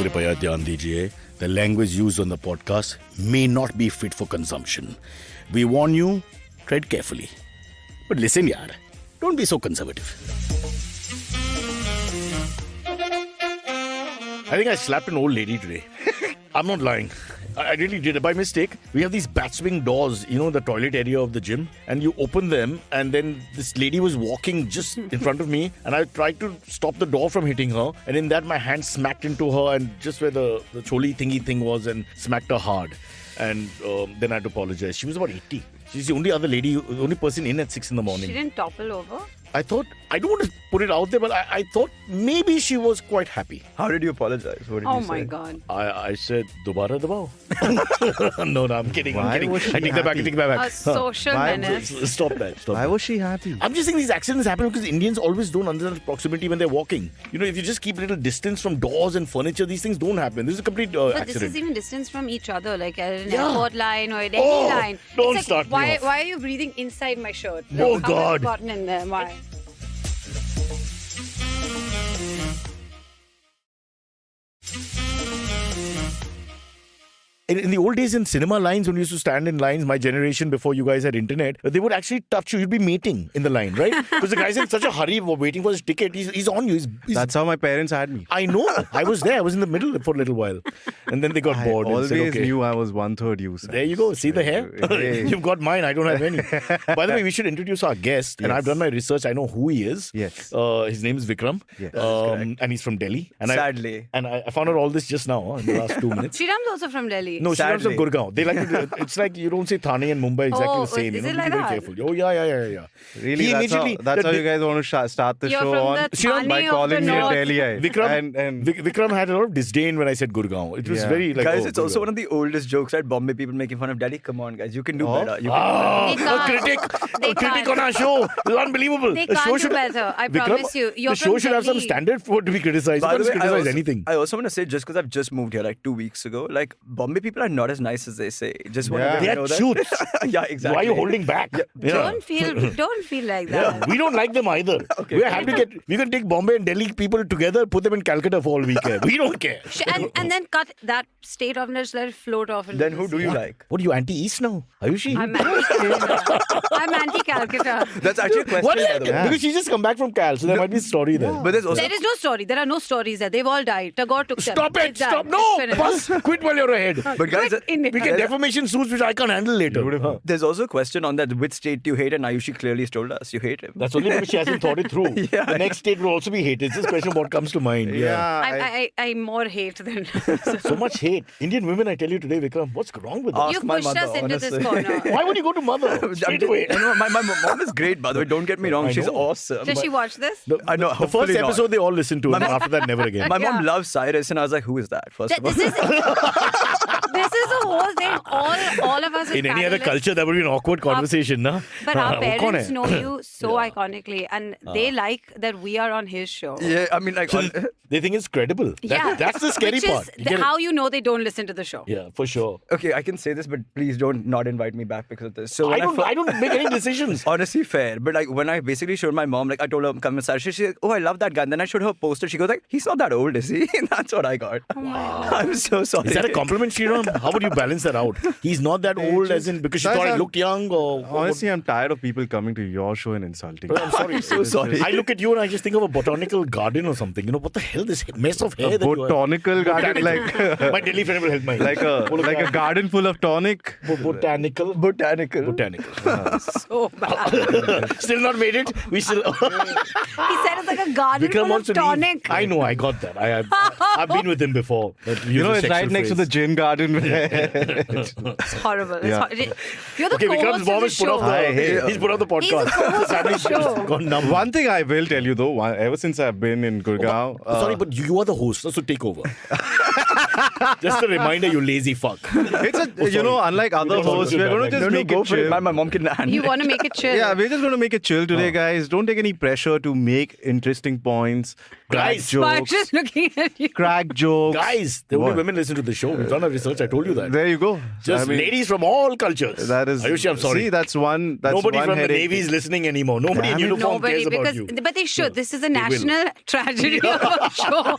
कृपया ध्यान दीजिए. The language used on the podcast may not be fit for consumption. We warn you, tread carefully. But listen, yaar, don't be so conservative. I think I slapped an old lady today. I'm not lying. I really did it by mistake. We have these bat swing doors, the toilet area of the gym, and you open them, and then this lady was walking just in front of me, and I tried to stop the door from hitting her, and in that my hand smacked into her, and just where the choli thingy thing was, and smacked her hard. And then I had to apologize. She was about 80. She's the only other lady, the only person in at 6 in the morning. She didn't topple over? I thought, I don't want to put it out there, but I thought maybe she was quite happy. How did you apologize? What did you say? Oh my God. I said, Dobara dabao. No, I'm kidding. Why I'm kidding. was she I take that back. happy? A social menace. Stop that. Why was she happy? I'm just saying these accidents happen because Indians always don't understand proximity when they're walking. If you just keep a little distance from doors and furniture, these things don't happen. This is a complete But accident. this is even distance from each other, like at an airport line or a Delhi line. Don't It's start me why, off. why are you breathing inside my shirt? Oh, How God. have you gotten in there? Why? In the old days in cinema lines, when we used to stand in lines, my generation before you guys had internet, they would actually touch you. You'd be mating in the line, right? Because the guy's in such a hurry waiting for his ticket. He's on you. That's how my parents had me. I know. I was there. I was in the middle for a little while. And then they got bored. I and always said, okay. knew I was 1/3 you. There you go. See the hair? Hey. You've got mine. I don't have any. By the way, we should introduce our guest. And Yes. I've done my research. I know who he is. Yes. His name is Vikram. Yes. And he's from Delhi. And Sadly. I found out all this just now in the last 2 minutes. Sriram's also from Delhi. No, she's from Sadly. Gurgaon. They like to do, it's like you don't say Thane and Mumbai exactly Oh, the same. is You it know, like be very that? careful. Oh, yeah. Really, He that's how immediately- you guys want to start the You're show from on? the Sriram, Thane by of calling the me a north. Delhiite. Vikram, And Vikram had a lot of disdain when I said Gurgaon. It was Yeah. very like, Guys, oh, it's also Gurgaon. one of the oldest jokes, right? Bombay people making fun of Delhi. Come on, guys. You can do Oh. better. You Ah, They a can't. critic They critic can't. on our show. It's unbelievable. They The can't show do should better. I Vikram, promise you. You're the show from should have some Delhi. standard for to be criticized. By You the can't way, criticize anything. I also want to say, just because I've just moved here like 2 weeks ago, like Bombay people are not as nice as they say. Just want Yeah. to They let you are know that. shoots. Yeah, exactly. Why are you holding back? Yeah. Don't feel like that. Yeah, we don't like them either. We're happy to we can take Bombay and Delhi people together, put them in Calcutta for all we care. We don't care. And then cut that state of just let it float off. into Then the who do sea. you like? What are you anti-East now? Ayushi? I'm anti-Calcutta. I'm anti-Calcutta. That's actually a question, What? by the way. Yeah. Because she's just come back from Cal, so there might be a story there. But there's also There is no story. There are no stories there. They've all died. Tagore took them. Stop it! It's done. Stop! It's No! finished. Bus! Quit while you're ahead. But guys, Quit India. We get defamation suits which I can't handle later. Beautiful. there's also a question on that which state you hate, and Ayushi clearly told us you hate him. That's only because she hasn't thought it through. Yeah. The next state will also be hated. It's just a question of what comes to mind. I more hate than. So much hate. Indian women, I tell you today, Vikram, what's wrong with them? Ask You my pushed mother, us into honestly. this corner. Why would you go to mother? Straight away. My mom is great, by the way. Don't get me wrong. I She's know. awesome. Does but she watch this? I know, The first hopefully not. episode they all listen to, and after that, never again. My mom Yeah. loves Cyrus, and I was like, who is that? First of all. This is the whole thing. All of us as In any other panelists- culture, that would be an awkward conversation, na? But our वो कौन parents है? know you so iconically, and they like that we are on his show. Yeah, I mean, like, They think it's credible. That's the scary Which part. is You get it? how you know they don't listen to the show. Yeah, for sure. okay, I can say this, but please don't not invite me back because of this. So when I don't make any decisions. Honestly, fair. But like when I basically showed my mom, like I told her, come with Cyrus, she's like, oh, I love that guy. And then I showed her a poster. She goes like, he's not that old, is he? That's what I got. I'm so sorry. Is that a compliment, Sriram? How would you balance that out? He's not that old, as in because she Guys, thought I I'm- looked young, or Honestly, I'm tired of people coming to your show and insulting. I'm sorry. I'm so sorry. I look at you and I just think of a botanical garden or something. You know, what the hell, this mess of hair A that you have. botanical garden, like My Delhi friend will help me. like a garden full of tonic. Botanical. Botanical. So bad. Still not made it. We still. He said it's like a garden Vikram full wants of to leave. tonic. I know, I got that. I've been with him before. You know, it's right next to the gin garden. It's horrible. It's You're the Okay, co-host Vikram's mom of the has put show. off he's put off the podcast. He's the co-host of the Family's show. gone numb. One thing I will tell you though, ever since I've been in Gurgaon, Sorry, but you are the host, so take over. Just a reminder, you lazy fuck. It's unlike other don't hosts, do we're that, going to man. just make go it for it, chill. man. My mom can handle You want to make it chill. Yeah, we're just going to make it chill today, guys. Don't take any pressure to make interesting points. Crack Guys. I'm jokes. just looking at you. Crack jokes. Guys, the only What? women listen to the show. We've done our research. I told you that. There you go. Just ladies from all cultures. That is. Ayushi, I'm sorry. See, that's one. That's Nobody one from the headache. Navy is listening anymore. Nobody in Damn it. uniform Nobody, cares about because you. but they should. This is a will. national tragedy of a show.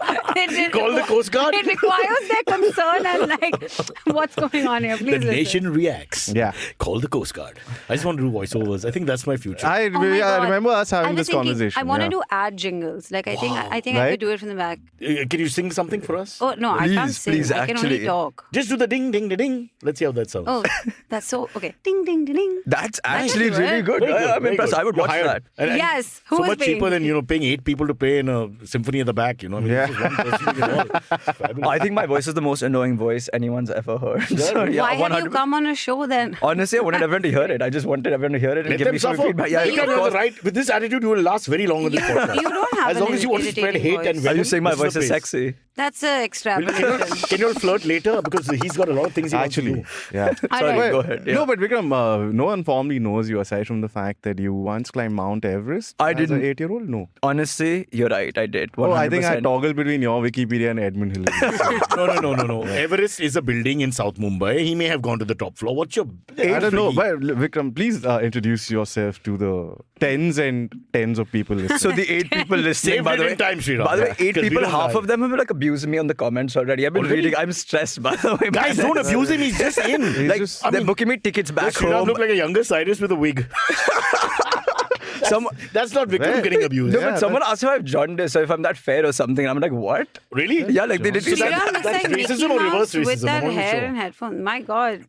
Call the Coast Guard. It requires their concern and like, what's going on here? Please The listen. nation reacts. Yeah. Call the Coast Guard. I just want to do voiceovers. I think that's my future. I Oh my God. remember us I having was this thinking, conversation. I want to yeah. do ad jingles. Like I think I Right? could do it from the back. Can you sing something for us? Oh no, I can't sing. please, I can only actually. talk. Just do the ding, ding, ding, ding. Let's see how that sounds. Oh, that's so okay. Ding ding ding ding. That's actually good. really good. Very good, I'm very impressed. good. I would You're watch hired. that. And Yes, who so is much cheaper paying? than paying 8 people to play in a symphony at the back. I mean, Yeah. this is one person doing it all. Fabulous. I think my voice is the most annoying voice anyone's ever heard. So, yeah, Why have you 100%. come on a show then? Honestly, I wanted everyone to hear it. I just wanted everyone to hear it and Let give them me some suffer. feedback. Yeah, you of can have course. the right. With this attitude, you will last very long on this podcast. You don't have As long as you want to spread irritating hate and voice. venom, Are you saying my this voice the is place. sexy? That's an extrapolation. Can you all flirt later? Because he's got a lot of things he Actually, wants to do. yeah. Sorry, Alright. go ahead. Yeah. No, but Vikram, no one formally knows you aside from the fact that you once climbed Mount Everest. I as didn't. an 8-year-old. No. Honestly, you're right. I did. 100%. Oh, I think I toggled between your Wikipedia and Edmund Hillary. No. Everest is a building in South Mumbai. He may have gone to the top floor. What's your... I don't know, but Vikram, please introduce yourself to the tens and tens of people listening. So the 8 people listening, Saved by it the way, in time, Sriraam. by the way, 8 Because we people, don't half lie. of them have been like abusing me on the comments already. I've been Already? reading. I'm stressed, by the way. Guys, don't abuse him. He's just in. He's Like, just- they're booking me tickets back Does Sriraam home. look like a younger Cyrus with a wig? That's not Vikram Where? getting abused. No, Yeah, but someone asked if I have jaundice or if I'm that fair or something. I'm like, what? Really? Yeah, like they did. So Sriraam looks that's like Mickey racism or reverse Mouse with racism? that I'm not hair sure. and headphones. My God,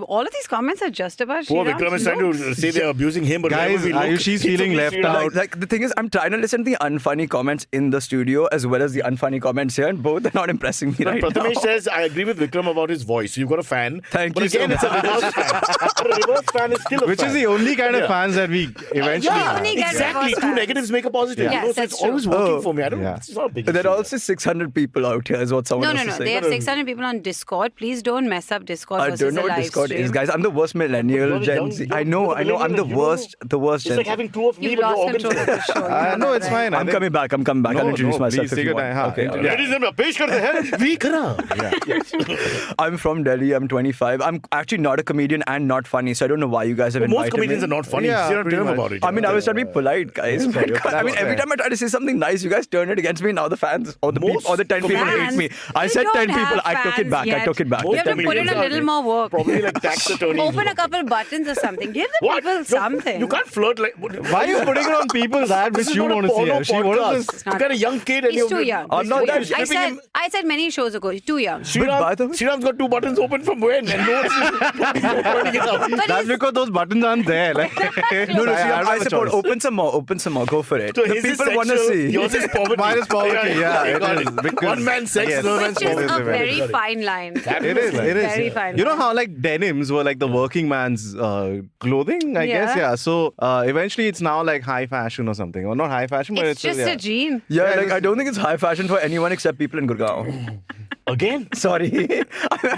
all of these comments are just about Poor Sriraam's Vikram is trying looks. to say they're abusing him, but Guys, wherever we look, Ayushi's it's feeling only left Sriraam. out. Like the thing is, I'm trying to listen to the unfunny comments in the studio as well as the unfunny comments here, and both are not impressing me right Prathamesh now. says, I agree with Vikram about his voice. So you've got a fan. Thank but you so again, it's a reverse fan. But a reverse fan is still a Which fan. is the only kind of Yeah. fans that we eventually Yeah, have. only get Exactly. reverse Two fans. negatives make a positive. Yeah. You know, Yes, so it's that's true. always working Oh. for me. I don't Yeah. It's not a big There issue. are also 600 people out here, is what someone No, else is They saying. have 600 people on Discord. Please don't mess up Discord I versus don't know a what live Discord stream. is, guys. I'm the worst millennial You're Gen young, Z. you're I know. I'm the millennial, you worst. The worst It's Gen like Z. having two of me, You've but you're lost control of the organs. show. You know No, that, it's right? fine. I I'm think- coming back. I'll introduce myself please if take you your want. time. Okay. Yeah. Ladies and gentlemen, pesh karte hain Vikram. I'm from Delhi. I'm 25. I'm actually not a comedian and not funny, so I don't know why you guys have Most invited comedians me. are not funny. Yeah, You don't pretty tell them much. about it. I mean, I was trying to be polite, guys. That's fair. I mean, That's every fair. time I try to say something nice, you guys turn it against me. Now the fans or the Most people or the 10 people hate fans? me. I You said 10 don't people. have I took it fans back. I yet. took it back. You have to Most put in a comedians little are more work. Probably like tax attorneys. Open a couple buttons or something. Give the What? people No, something. You can't flirt like. Why are you putting it on people's ad This which is you not a want to see? porno Ayushi? What is podcast. this? You got a young kid and He's you're too young. I'm not that I said many shows ago, he's too young. by the way- Sriraam's got 2 buttons open from when? And no one's opening it up. But That's he's, because those buttons aren't there. Like, No, I don't I have a support. choice. Open some more. Open some more. Go for it. So The his is people want to sexual, see. Yours is poverty. Mine is poverty, yeah, it got is, because- One man's sex, Yes. another man's which is It is poverty. a very very Got it. fine line. It is. It is. Very fine You know line. how like denims were like the working man's clothing, I guess. Yeah. Yeah. So eventually it's now like high fashion or something, or not high fashion, but It's just yeah. a gene. Yeah, Yeah, like I don't think it's high fashion for anyone except people in Gurgaon. Again? Sorry.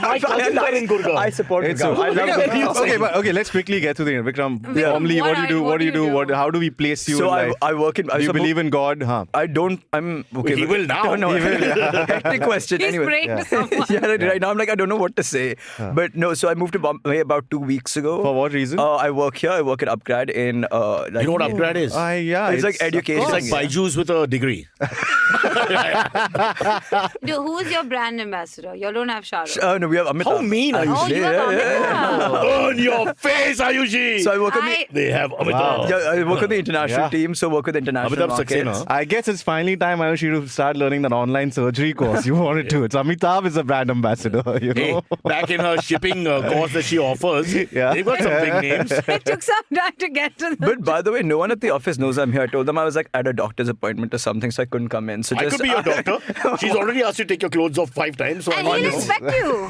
My cousins are in Gurgaon. I support It's Gurgaon. I love okay, Gurgaon. okay, let's quickly get to the end. Vikram, Vikram, formally, what do you do? What do you do? do? How do we place you So in life? I work in. Do you believe in God? Huh? I don't. I'm okay. He but- will now. No, He hectic question. He's anyway. praying to someone. Yeah, right now I'm like I don't know what to say. But no, so I moved to Bombay about 2 weeks ago. For what reason? I work here. I work at Upgrad in. Like, You know what upgrad is? Yeah, It's like education. It's like Byju's with a degree. Dude, who's your brand ambassador? You don't have Shah Rukh. No, we have Amitabh. How mean are you? Oh, you have Amitabh. Burn your face, Ayushi! So I work on the. I- They have Amitabh. Wow. Yeah, I work on the international Yeah. team, so work with international Amitabh markets. Saxena. I guess it's finally time, Ayushi, to start learning that online surgery course you wanted to. It's Amitabh is a brand ambassador, you Hey, know. back in her shipping course that she offers, Yeah. they've got some big names. It took some time to get to the. But by the way, no one at the office knows I'm here. I told them I was like at a doctor's appointment or something, so I couldn't come in. So I just could be your doctor. She's already asked you to take your clothes off 5 times. So And he'll inspect you.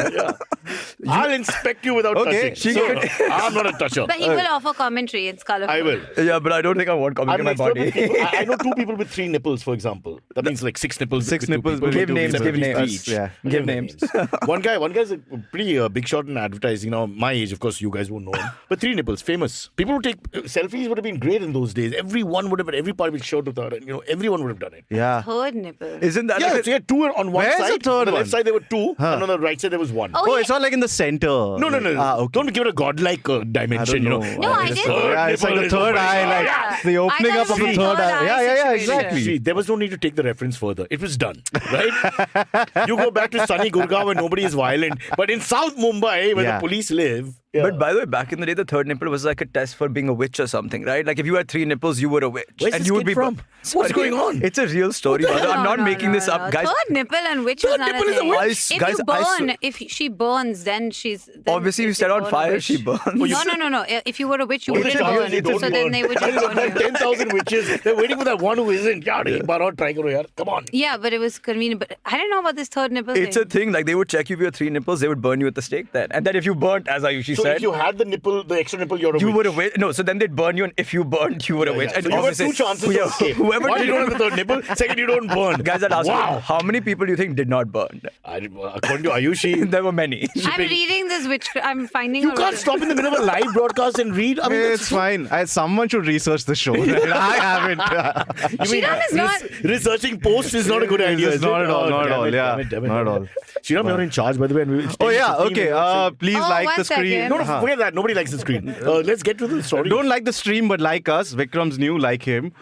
I'll inspect you without Okay, touching. I'm not a toucher. But he will offer commentary. It's colorful. I will. Yeah, but I don't think I want coming I'm in my an expert body. with people. I know 2 people with 3 nipples, for example. That means like 6 nipples. 6 with 2 nipples people. with Give two names, people. give names. Each. Yeah. Give names. One guy's a pretty big shot in advertising. Now, my age, of course, you guys won't know him. But 3 nipples, famous. People who take selfies would have been great in those days. Everyone would have, every part would show to her, and everyone would have done it. Yeah. Third nipple. Isn't that Yeah, like so you had 2 on one Where's side. the third on the one? left side there were 2, and on the right side there was 1. Oh, Oh, yeah. it's not like in the center. No. Okay. Don't give it a godlike dimension, know. No, I didn't. Yeah, it's like the third eye, like Yeah. the opening I up thought of it the was a third third eye. eye Yeah, situation. exactly. See, there was no need to take the reference further. It was done, right? You go back to sunny Gurgaon where nobody is violent. But in South Mumbai, where Yeah. the police live... But by the way, back in the day, the third nipple was like a test for being a witch or something, right? Like if you had 3 nipples, you were a witch. Where's and this you would kid be from? What's going on? It's a real story. brother. I'm not making this up, guys. Third nipple and witch is not nipple a is a thing. witch. If Guys, you burn, if she burns, then she's... Then Obviously, if you it's set on born a fire, witch. she burns. No. If you were a witch, you What is wouldn't it? burn. You don't So then burn. they would just There's burn like you. 10,000 witches. They're waiting for that one who isn't. Yaar, ek baar aur try karo yaar. Come on. Yeah, but it was convenient. But I didn't know about this third nipple It's thing. a thing. Like they would check you if you had 3 nipples, they would burn you at the stake then. And then if you burnt, as Ayushi So said, if you had the nipple, the extra nipple, you're a you witch. were a witch. No, so then they'd burn you, and if you burnt, you were a witch. Yeah. And So you have obviously- 2 chances to Yeah, escape. Whoever One, did you don't have the third nipple. Second, you don't burn. Guys, I'd ask Wow. you, how many people do you think did not burn? According to Ayushi, There were many. I'm reading this witch. I'm finding you out can't what stop in the middle of a live broadcast and read. I mean, It's fine. Someone should research the show. I haven't. Shriram is not. researching posts is not a good idea. It's is not it? at all. Oh, Not at damn all. it, Yeah. damn it, damn it, Not at damn all. it. Shriram, you're in charge, by the way. And we Oh yeah. 15 Okay. minutes. Please Oh, like one the screen. second. No, forget that. Nobody likes the screen. Let's get to the story. Don't like the stream, but like us. Vikram's new. Like him.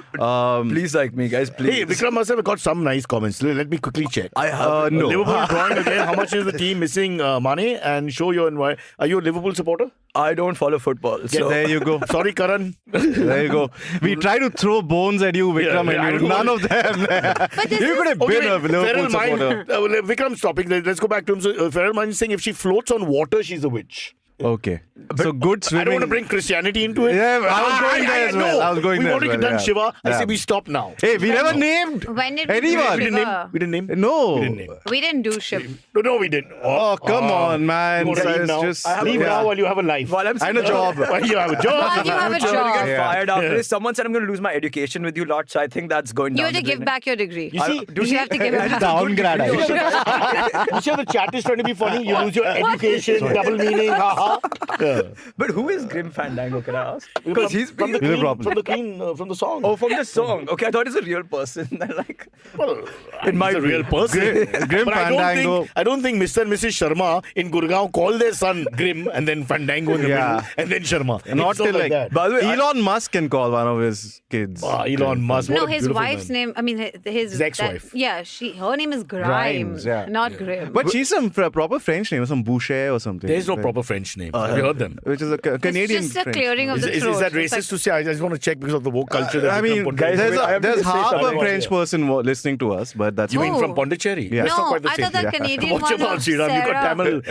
Please like me, guys. Please. Hey, Vikram must have got some nice comments. Let me quickly check. I have. No. Liverpool drawing again. How much is the team missing Mane? And show your why. Are you a Liverpool supporter? I don't follow football. So. There you go. Sorry, Karan. There you go. We try to throw bones at you, Vikram, Yeah, I and don't none want- of them. But this You could have been a Feral Liverpool Mind. supporter. Vikram's topic. Let's go back to him. So, Feral Mind is saying if she floats on water, she's a witch. Okay. So good swimming. I don't want to bring Christianity into it. Yeah, I was going there as well. know. I was going We've there as already well, done yeah. Shiva. I Yeah. say we stop now. Hey, we never named When did we anyone. do We didn't name. Shiva? We didn't name. No. We didn't name. We didn't do Shiva. No, we didn't. Oh, come on, man. You want to leave It's now? just- Leave yeah. now while you have a life. While I'm And a job. While you have a job. While you have a I'm going to job. get Yeah. fired after Yeah. this. Someone said I'm going to lose my education with you lot, so I think that's going You down. have to the give drain. back your degree. You see, You have to give it back. Downgrade. you see how the chat is trying to be funny? You lose your education, double meaning, haha. Yeah. But who is Grim Fandango, can I ask? Because he's from the Will queen, problem. from the queen, from the song. Oh, from the song. Okay, I thought it's a real person. like, Well, it might he's a be. real person. Grim But Fandango. I don't think Mr. and Mrs. Sharma in Gurgaon call their son Grim and then Fandango in the Yeah. middle and then Sharma. Not It's till like that. By the way, Elon Musk can call one of his kids. Elon Musk. what No, a his beautiful wife's man. name. I mean, his ex-wife. Yeah, her name is Grimes, Grimes, yeah. not Grim. But she's some proper French name, some Boucher or something. There's no proper French name. Have you heard them? Which is a Canadian It's just a French clearing of Is, the is, throat. is that It's racist like- to say? I just want to check because of the woke culture. That I Vikram mean, portrays. guys, I have to there's say half something. a French person listening to us, but that's You mean Oh. from Pondicherry? Yeah. That's not No, quite the I same. thought that thing. Canadian Watch one your mouth, was Sriram. You've got Sarah. Tamil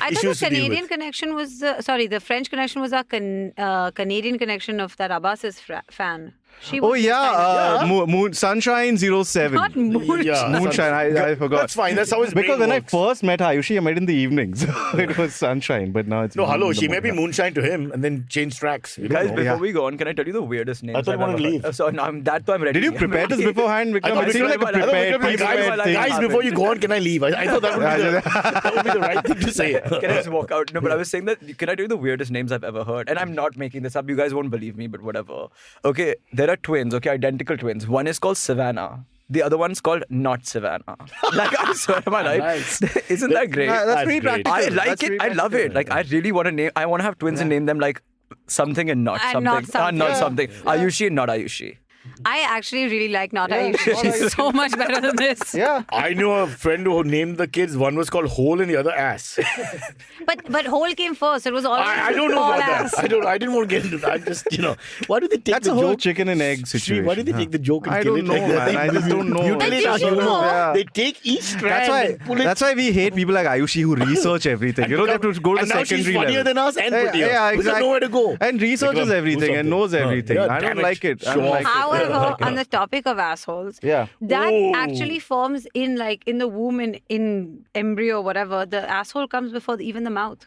I thought issues the to deal Canadian with. connection was the French connection was our Canadian connection of that Abbas's fan. She Oh was this yeah, kind of- Moon Sunshine 07. not moon. Yeah. Moonshine, I forgot. That's fine. That's how his Because brain when works. I first met her, Ayushi, I met in the evenings. It was Sunshine, but now it's No, hello. in the She may be morning. moonshine to him and then change tracks. You don't guys, know. before Yeah. we go on, can I tell you the weirdest names? I thought you I've wanted ever to heard? leave. So now I'm ready. Did you prepare this beforehand, I Vikram? thought It seemed Vikram- like a I thought prepared, Vikram- prepared thing. guys, before you go on, can I leave? I thought that would be the right thing to say. Can I just walk out? No, but I was saying that, can I tell you the weirdest names I've ever heard? And I'm not making this up. You guys won't believe me, but whatever. Okay, there are twins, okay, identical twins. One is called Savannah. The other one's called Not Savannah. Like, I swear to my life. Nice. Isn't that great? That's pretty great. practical. I like That's it. pretty I love it. practical. Like, I really want to name, I want to have twins and name them like something and not And something. not something. Not Yeah. something. Ayushi and not Ayushi. I actually really like Not Yeah, Ayushi. Not She's so much better than this. Yeah. I knew a friend who named the kids. One was called Hole and the other Ass. But Hole came first. It was always I don't know all about ass. that. I didn't want to get into that. I just, why do they take That's the a whole joke? chicken and egg situation. Why did they take the joke and I kill don't it know, like that? man. I just don't know. Mutilate our Did you humor. know? Yeah. They take each strand and pull it. That's why we hate people like Ayushi who research everything. You don't have to go to and the now she's secondary funnier level. than us and prettier. Yeah, We got exactly. nowhere to go. And researches Vikram, do everything and something. knows everything. Yeah, I damn don't like it. I Show don't like off. How However, on the topic of assholes, Yeah. that Ooh. actually forms in the womb in embryo or whatever. The asshole comes before even the mouth.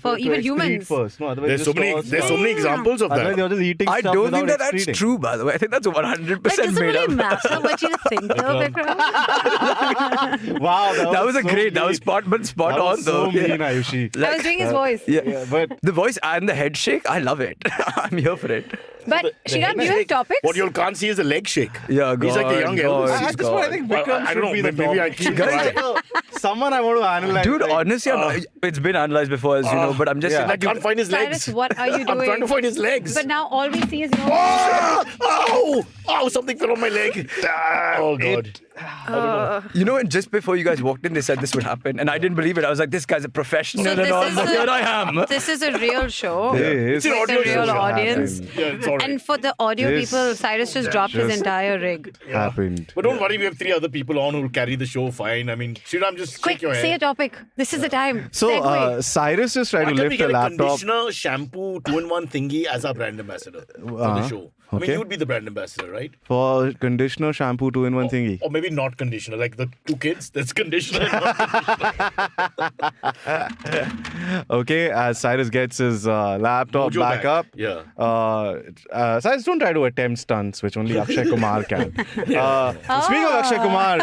For To even excrete humans. First. No, otherwise There's so many examples of Otherwise, that. you're just eating I stuff don't without think that that's excreting. true, by the way. I think that's 100% Like, does it made really up. matter what you think, though, Vikram? Wow, That was a so great. That mean. was spot That on was though. so mean, Ayushi. I was doing his voice. Yeah, but The voice and the head shake, I love it. I'm here for it. But Sriraam, do you have topics? What you can't see is a leg shake. Yeah, He's like a young Elvis. God. at this point, I think Well, Vikram I should don't be know, the maybe I topic. keep Guys, trying. someone I want to analyze. Dude, like, honestly, it's been analyzed before, as you know, but I'm just yeah. I can't find his legs. Cyrus, what are you doing? I'm trying to find his legs. But now all we see is Oh! Ow! Ow! Something fell on my leg. Oh, God. You know, and just before you guys walked in, they said this would happen, and I didn't believe it. I was like, this guy's a professional, So and this all. is But a- here I am. This is a real show. It's an With audio a real show. audience. Yeah, it's all right. And for the audio This people, Cyrus just dropped his just- entire rig. happened. But don't worry, we have 3 other people on who will carry the show fine. I mean, Sriram, just Quick, shake your say a head. topic. This is the time. So Segue. Cyrus is trying Why to can't we lift get a a laptop. conditioner, shampoo, 2-in-1 thingy as our brand ambassador for the show? I mean, okay. you would be the brand ambassador, right? For conditioner, shampoo, 2-in-1 thingy. Or maybe not conditioner, like the 2 kids. That's conditioner. and not conditioner. Okay, as Cyrus gets his laptop Mojo back up. Yeah. Cyrus, don't try to attempt stunts, which only Akshay Kumar can. Speaking of Akshay Kumar,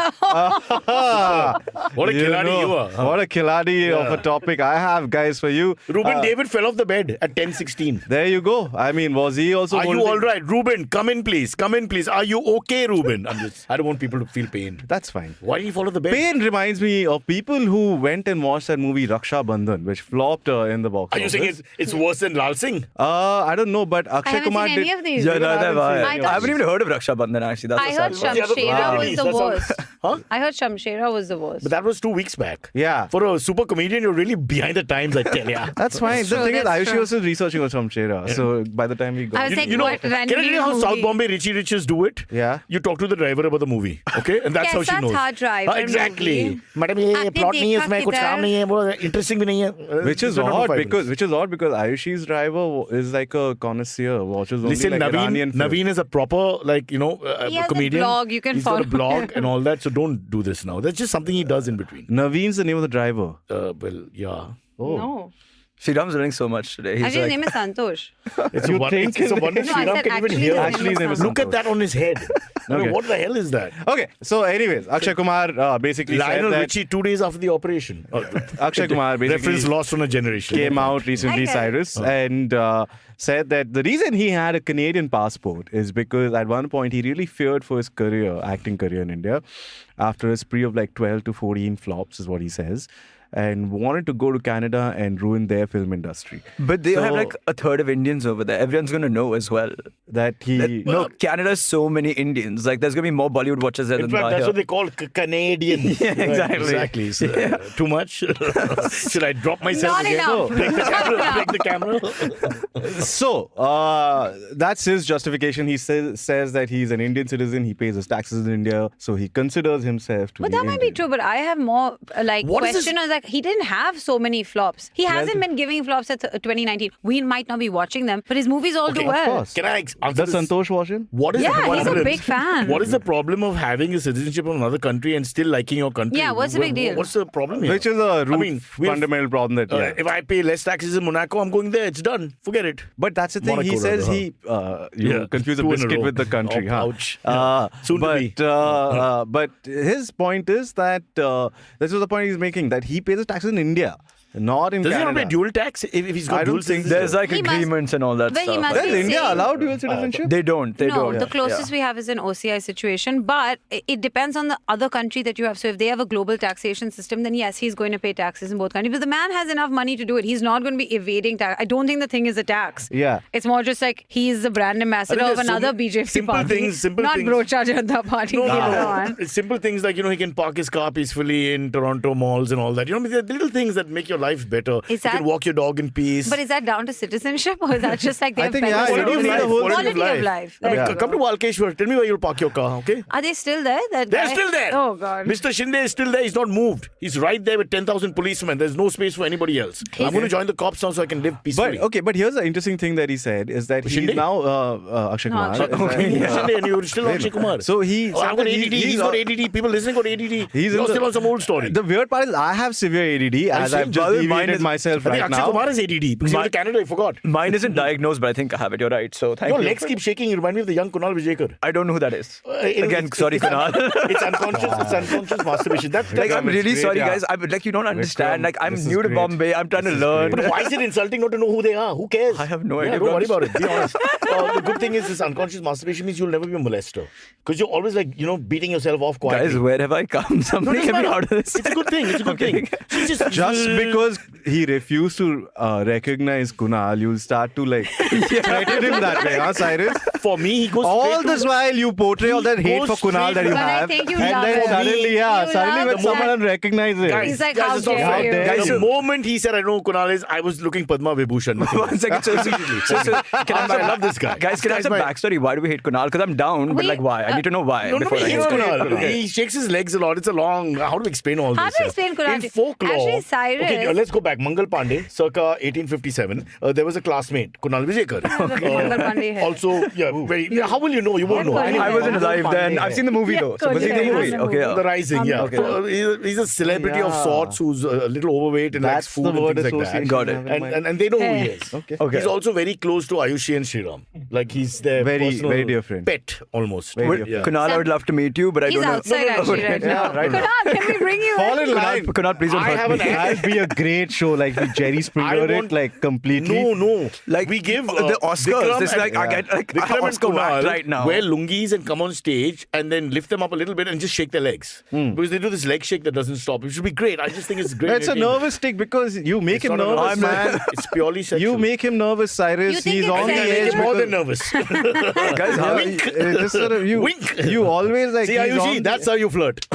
What a khiladi you are. What a khiladi of a topic I have, guys, for you. Ruben David fell off the bed at 10:16. There you go. I mean, was he also Are you holding- all right? Ruben, come in, please. Come in, please. Are you okay, Ruben? I don't want people to feel pain. That's fine. Why did he fall off the bed? Pain reminds me of people who went and watched that movie Raksha Bandhan, which flopped in the box Are you office. saying it's worse than Lal Singh? I don't know, but I Akshay haven't Kumar seen any did. of these. Yeah, Even neither have haven't I. seen I any I of haven't even heard of Raksha Bandhan, actually. That's I the heard sad part. Shamshera was Please, the that's all- worst. Huh? I heard Shamshera was the worst. But that was 2 weeks back. Yeah. For a super comedian, you're really behind the times, I tell ya. That's fine. That's The true, thing is, that's Ayushi true. was researching on Shamshera. So by the time we got, I was like, You know, what? can I tell Randomly you how movie. South Bombay Richie Riches do it? Yeah. You talk to the driver about the movie, okay? And that's how she Kaisa knows. tha driver Exactly. movie? Madam, ये आपने plot नहीं है देखा इसमें कुछ किधर? काम नहीं है वो interesting भी नहीं है. which is Just don't know odd 5 because minutes. Ayushi's driver is like a connoisseur, watches only Listen, like Iranian films. Naveen is a proper, He has a comedian. blog, you can He's got a follow blog and all that, so don't do this now. That's just something he does in between. Naveen's the name of the driver. Well, yeah. No. Sriram's learning so much today. He's Actually, his like, name is Santosh. It's You a wonder, think- it's a wonder No, I Sriram said can even actually hear. his Actually, his name is Look at that on his head. I mean, Okay. what the hell is that? Okay, so anyways, Akshay Kumar basically Lionel said that Richie 2 days after the operation. Akshay Kumar basically Reference lost on a generation. came out recently, Okay. Cyrus, and said that the reason he had a Canadian passport is because at one point he really feared for his career, acting career in India, after a spree of like 12 to 14 flops, is what he says, and wanted to go to Canada and ruin their film industry. but they So- have like a third of Indians over there. Everyone's going to know as well. That he. No, Canada's so many Indians. Like, there's going to be more Bollywood watchers there In than fact, there that's here. what they call Canadian. Yeah, exactly. Exactly. So, too much? Should I drop myself Not again? enough. Break the camera. Not Break the camera. So, that's his justification. He says that he's an Indian citizen. He pays his taxes in India. So he considers himself to But be that might be Indian. true. But I have more What is this- question is like he didn't have so many flops. He hasn't been giving flops at 2019. We might not be watching them, but his movies all do Okay, of well. course. Can I answer Does this? Santosh watch him? What is Yeah, the he's a problem? big fan. What is the problem of having a citizenship of another country and still liking your country? Yeah, what's the big deal? What's the problem here? Which is a root we have- fundamental problem that, yeah. If I pay less taxes in Monaco, I'm going there. It's done. Forget it. But that's the thing. Monaco, He says rather, you Yeah, confuse a 2 in a biscuit row. with the country. Oh, huh? ouch. Yeah. Soon to be. But his point is that this is the point he's making, that he pays his taxes in India, not in Does he Canada. not pay dual tax if he's got I dual don't think citizenship? There's like He must- agreements and all that Well, he stuff. must Does be India saying- allow dual citizenship? They don't. They no, don't. the closest we have is an OCI situation, but it depends on the other country that you have. So if they have a global taxation system, then yes, he's going to pay taxes in both countries. But the man has enough money to do it. He's not going to be evading tax. I don't think the thing is a tax. Yeah. It's more just like he's the brand ambassador of there's so another many BJP simple party. simple not things. Brocha Janata Party. No, later no, on. It's simple things like, he can park his car peacefully in Toronto malls and all that. There are little things that make your your life better. You can walk your dog in peace. But is that down to citizenship or is that just like they have better quality of life. quality of life? I mean, come to Walkeshwar. Tell me where you'll park your car, okay? Are they still there? They're still there. Oh, God. Mr. Shinde is still there. He's not moved. He's right there with 10,000 policemen. There's no space for anybody else. I'm going to join the cops now so I can live peacefully. But here's the interesting thing that he said is that he's Shinde? now Akshay Kumar. Shinde, and you're still Akshay Kumar. So he I've got ADD. He's got ADD. People listening got ADD. You're still on some old story. The weird part is I have severe ADD as I've just deviated myself I think right Akshay now. Kumar has ADD because he went to Canada. I forgot. Mine isn't diagnosed, but I think I have it. You're right. So thank Your you. legs keep shaking. You remind me of the young Kunal Vijayakar. I don't know who that is. Again, sorry, Kunal. It's unconscious masturbation. Like, I'm really great, sorry, yeah. guys. Like, you don't understand. Like, I'm this new is to great. Bombay. I'm trying to learn. But why is it insulting not to know who they are? Who cares? I have no idea. Don't worry about it. Be honest. The good thing is this unconscious masturbation means you'll never be a molester. Because you're always like, beating yourself off quietly. Guys, where have I come? Something get me out of this. It's a good thing. It's a good thing. She's Just because he refused to recognize Kunal, you'll start to like threaten him that way, huh, Cyrus? For me, he goes All straight this to... while you portray all that hate goes for Kunal straight that you to- But I have, think you and love then it. suddenly, You suddenly when love someone that. recognizes it. He's like, Guys, how it's not dare fair. you? dare The you. moment he said, I know who Kunal is, I was looking Padma Vibhushan. One second. So, I love this guy. Guys, can I have some backstory? Why do we hate Kunal? Because I'm down, but Wait, like, why? I need to know why. No, before I nobody hates hate Kunal. He shakes his legs a lot. It's a long... How do we explain all this? How do you explain Kunal? In folklore... Actually, Cyrus... Okay, let's go back. Mangal Pandey, circa 1857. There was a classmate, Kunal Vijayakar. Mangal Pandey hai. Also, how will you know? You won't know. Anyway, I wasn't alive then. I've seen the movie though. So was he in the movie? Okay. The Rising, yeah. Okay. So, he's a celebrity of sorts who's a little overweight and likes That's food the and word things like that. association. Got it. I have in mind. And they know who he is. Okay. He's also very close to Ayushi and Sriraam. Like he's their Very, personal very different. pet almost. Very Yeah. Kunal, I would love to meet you, but I He's don't know. outside actually right now. right now. Kunal, can we bring you Fall in? in line. Kunal, please don't I hurt have me. an ad. That'd be a great show, like with Jerry Springer want- it like completely. No. Like we give the Oscars. Vikram This is and- like I get like Vikram and Oscar whacked Kunal right now. wear lungis and come on stage and then lift them up a little bit and just shake their legs because they do this leg shake that doesn't stop. It should be great. I just think it's great. That's a entertainment. nervous tick because you make It's him not a nervous, nervous- man. It's purely sexual. You make him nervous, Cyrus. You think He's it's on the sexual? edge. It's more than because- nervous. Guys, how Wink. Just sort of you, Wink. you always like. See, he's Ayushi, on that's how you flirt.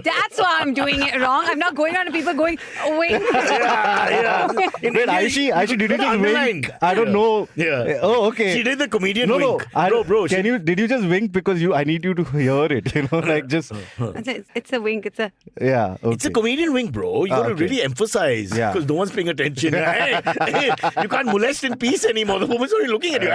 That's why I'm doing it wrong. I'm not going on to people going, oh, wait. yeah. Wait, Ayushi, did you just Underlined. wink? I don't know. Yeah. Oh, okay. She did the comedian No, wink. Bro. Did you just wink because I need you to hear it? Like just. It's a wink. It's a... Yeah. Okay. It's a comedian wink, bro. You got to okay. really emphasize Yeah. because no one's paying attention. Hey, you can't molest in peace anymore. The woman's only looking at you.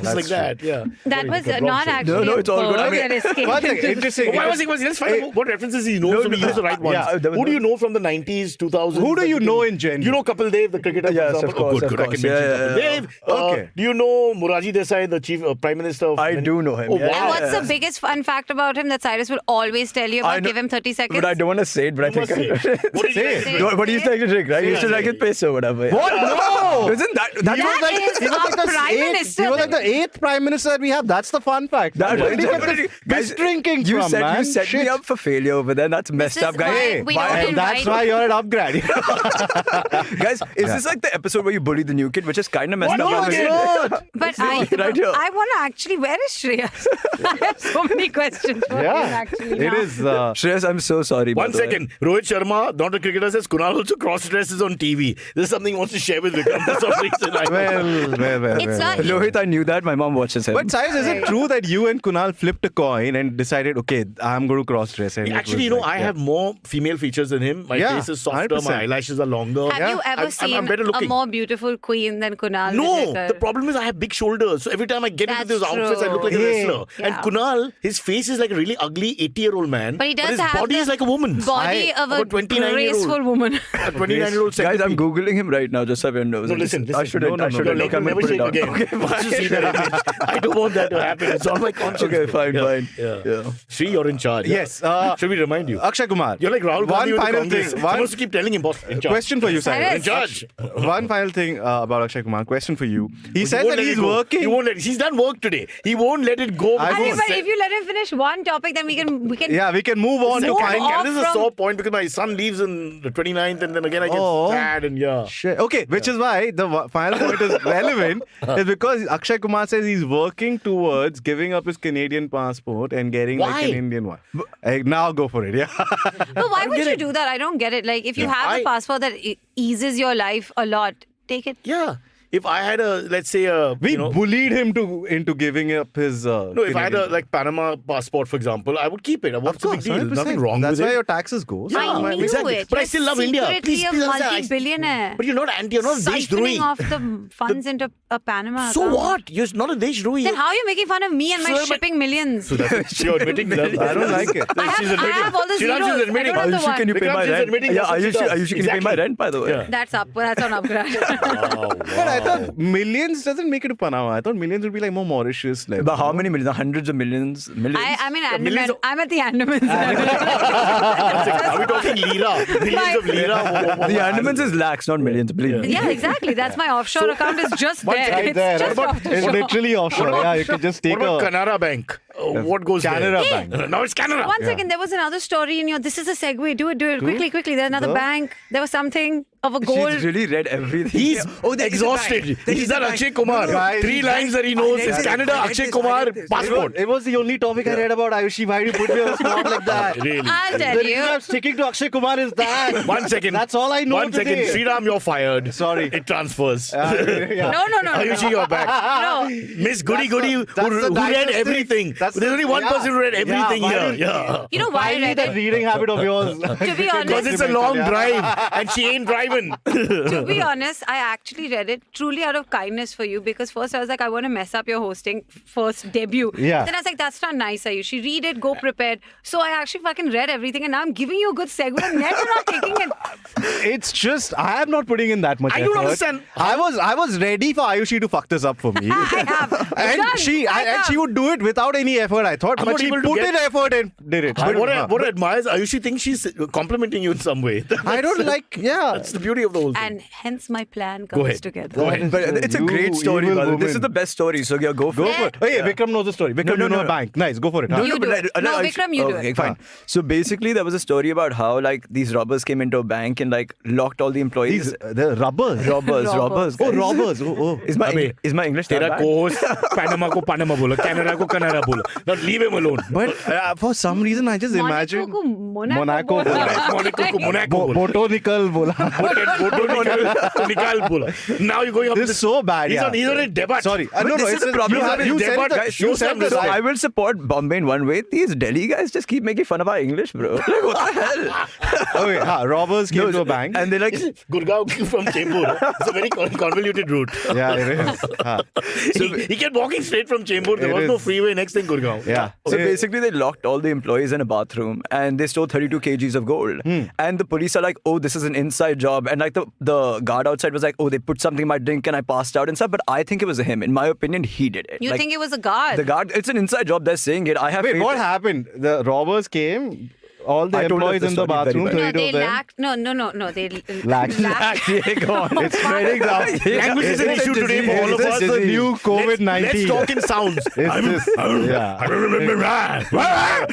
Just like that. Yeah. That was not actually No, it's all good. I a mean- word that escaped One thing, into- interesting. Why was he? Let's find out what references he knows so we use the right ones. Yeah, there was Who do no- you know from the 90s, 2000s? Who do that you can- know in general? You know Kapil Dev, the cricketer, Yes, for of example? course, Oh, of good. I can course. mention Yeah, Kapil yeah, Dev. Okay. Do you know Moraji Desai, the chief Prime Minister of... I do know him, Oh, yeah. wow. And what's the biggest fun fact about him that Cyrus will always tell you I about? know- Give him 30 seconds. But I don't want to say it, but I You must think say it. What did you Say say? it. What do you think to drink, right? You used to Yeah, like it piss or whatever. What? No! Isn't that That is he was like a the prime eighth- minister. He was like the 8th prime minister that we have. That's the fun fact. That- Where did you get this Guys, piss drinking you from, set man? you set me Shit. up for failure over there. That's messed is up, guys. why we don't And that's invite- why you're an upgrade. Guys, is this like the episode where you bully the new kid, which is kind of messed What? up? No, man? it's not. But right here. I want to actually, where is Shreyas? I have so many questions for him Yeah, actually it now. is. Shreyas, I'm so sorry. by One the way. second. Rohit Sharma, not a cricketer, says Kunal also cross-dresses on TV. This is something he wants to share with Vikram for some reason. Well. It's not. Lohit, I knew that. My mom watches him. But Cyrus, is it true that you and Kunal flipped a coin and decided, okay, I'm going to cross-dress? And it Actually, was I have more female features than him. My Yeah, face is softer, 100%. my eyelashes are longer. Have you ever I'm seen better a looking. more beautiful queen than Kunal? No, Vijayakar? the problem is I have big shoulders. So every time I get into That's those outfits, I look like a true. wrestler. Yeah. And Kunal, his face is like a really ugly 80-year-old man. But he does his have body the is like a woman's. body of a 29-year-old. graceful woman. A 29-year-old Guys, I'm centipede. Googling him right now, just so everyone knows. No, listen. I shouldn't. No, I no, shouldn't. Your Okay, leg I'm will going never to put it shake down. again. Okay, Once you see that image, I don't want that to happen. It's on my conscience. Okay, fine. Yeah. Sri, you're in charge. Yes, Should we remind you? Akshay Kumar. You're like Rahul Gandhi with One the final Congress. thing. Supposed to keep telling him, boss. In charge. Question for you, Cyrus. In charge. One final thing about Akshay Kumar. Question for you. He You says won't that let he's it go. working. You won't let. He's done work today. He won't let it go. I because Okay, won't. but if you let him finish one topic, then we can. Yeah, we can move on to Move find. on. This is a from- sore point because my son leaves on the 29th and then again I get sad and yeah. Shit. Okay, which is why the final point is relevant, is because Akshay Kumar says he's working towards giving up his Canadian passport and getting like Why? an Indian one. Now go for it, yeah. But why would you do that? I don't get it. Like, if you Yeah. have a passport that eases your life a lot, take it. Yeah. If I had let's say We bullied him into giving up his. No, if I had a Panama passport, for example, I would keep it. What's the big deal? 100%. Nothing wrong That's with why it. your taxes go. Yeah, I knew exactly. it. But I You're still love India. secretly Please a understand. multi-billionaire. But you're not Siphoning Deshdrohi. off the funds into a Panama So account. what? You're not a Deshdrohi. Then how are you making fun of me and my So am I- shipping millions? So that's you're admitting that. I don't like it. I have all the Shriram, zeros. she's admitting. I don't have the Ayushi, can you one. pay my Vikram, she's rent? admitting Yeah, that's what she does. Ayushi, can you pay my Exactly. rent, by the way? Yeah. That's an upgrade. Oh, But I thought millions doesn't make it to Panama. I thought millions would be like more Mauritius. Like, But how many millions? Hundreds of millions? Millions? I'm in millions Andaman. of- I'm at the Andamans. Are we talking lira? Millions of lira? The Andamans is lakhs, not millions, believe me. Yeah, exactly. That's my offshore account is just One there. second. It's there. just What offshore. It's literally offshore. Yeah, you can just take What about a. Canara Bank? What goes Canara there? Bank. Now it's Canara. One second, there was another story in your. This is a segue. Do it. Quickly. There's another The- bank. There was something of a gold. She's really read everything. He's there is a exhausted. bank. There He's is a that bank. Akshay Kumar. Guys, 3 lines that he knows is Canada, Akshay Kumar, passport. It was the only topic I read about Ayushi. Why do you put me on the spot like that? Really? I'll tell The reason you. I'm sticking to Akshay Kumar is that. 1 second. That's all I know 1 second. today. Sriram, you're fired. Sorry. It transfers. Yeah. No. Ayushi, you're back. No. Miss Goody Goody, who that's the read dynasty. everything. That's- There's only one yeah. person who read everything Yeah, here. why Yeah. You know why I Finally, read that it? reading habit of yours. To be Because honest, it's a long drive and she ain't driving. to be honest, I actually read it truly out of kindness for you because first I was like, I want to mess up your hosting first debut. Yeah. Then I was like, that's not nice, Ayushi. Read it, go prepared. So I actually fucking read everything and now I'm giving you a good segue and then you're not taking it. It's just I am not putting in that much I effort. don't understand. I was ready for Ayushi to fuck this up for me. I have. And Done. she I and have. she would do it without any effort, I thought. I'm but not she able to put get- in effort and did it. What I admire is Ayushi thinks she's complimenting you in some way. I don't like, yeah. That's the beauty of the whole thing. And hence my plan comes ahead. together. Go ahead. But it's a You great story, evil brother. This woman. is the best story, so yeah, go for Go it. for it. Oh, yeah, Vikram knows the story. Vikram, No, you know no. a bank. Nice, go for it. huh? You do it. No, Vikram, you do okay, it. fine. So basically, there was a story about how like these robbers came into a bank and like locked all the employees. These, the robbers. robbers. Oh, guys. robbers. Oh. Is my English that Tera bad? co-host Panama ko Panama bola, Canada ko Canada bola. Now leave him alone. But for some reason, I just imagine. Monaco bola. Monaco ko Monaco bola. Boto nikal bola. Boto nikal bola. Now you're going up This is so bad. He's Yeah. he's on a debate. Sorry. But this is the problem. You Debate, said guys, you said this. So this. I will support Bombay in one way. These Delhi guys just keep making fun of our English, bro. Like, what the hell? Okay, robbers came to a bank. And they're like, Gurgaon from Chembur. It's a very convoluted route. Yeah, it is. Huh. He kept walking straight from Chembur. There It was no is. freeway. Next thing, Gurgaon. Yeah. So basically, they locked all the employees in a bathroom and they stole 32 kgs of gold. And the police are like, oh, this is an inside job. And like the guard outside was like, oh, they put something in my drink and I passed out and stuff. But I think it was him. In my opinion, he did it. You Like, think it was a guard? the guard, it's an inside job. They're saying it. I have Wait, faith what in- happened? The robbers came. All the I told employees us the in the story very bathroom. well. No, 32 they of them. lacked. No. They Lacked. Yeah, go on. It's spreading now. Language is an It's a issue today for disease. all of It's a us. This is the disease. new COVID-19. Let's talk in sounds. It's this. Yeah. I don't remember. I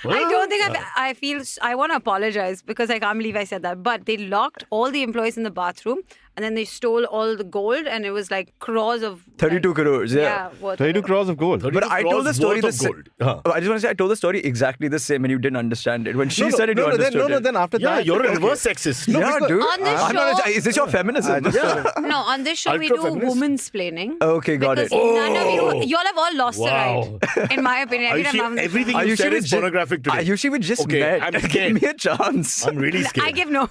don't think I feel. I want to apologize because I can't believe I said that. But they locked all the employees in the bathroom and then they stole all the gold and it was like crores of 32 crores, yeah. Yeah, worth 32 of it. crores of gold. But I told the story the worth of gold. I just want to say I told the story exactly the same and you didn't understand it. When she said it, you understood it. Then after Yeah, that. you're a reverse sexist. Yeah, dude. On this I'm not show- is this your feminism? No, on this show we do Ultra-feminist. womansplaining. Okay, got because it. None of Oh. you all have all lost Wow. the right. In my opinion, every time I'm- Everything you said is pornographic today. Ayushi, we just Okay, met. I'm Give scared. me a chance. I'm really scared. I give no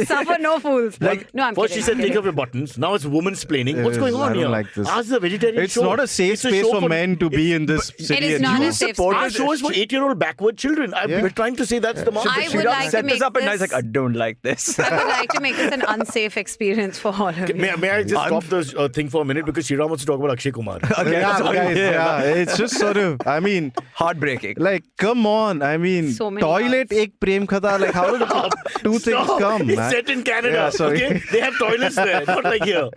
suffer no fools. Like, no, I'm first kidding. she said I'm take kidding. off your buttons. Now it's womansplaining. What's It going is. on I don't here? like this. Ask the vegetarian It's show. not a safe It's space show for men to be in this city. is and not you a safe support Our space. show is for 8-year-old backward children. Yeah. We're trying to say that's the market. I would like to set make this up and I was this- like, I don't like this. I would like to make this an unsafe experience for all of you. May I just stop the thing for a minute because Sriraam wants to talk about Akshay Kumar. Okay, Yeah, sorry. guys, yeah. It's just sort of, I mean, Heartbreaking. like, come on. I mean, So many toilet, hearts. ek prem khatha. Like, how did two things Stop. come? It's man? set in Canada. Yeah, sorry. Okay? They have toilets there, not like here.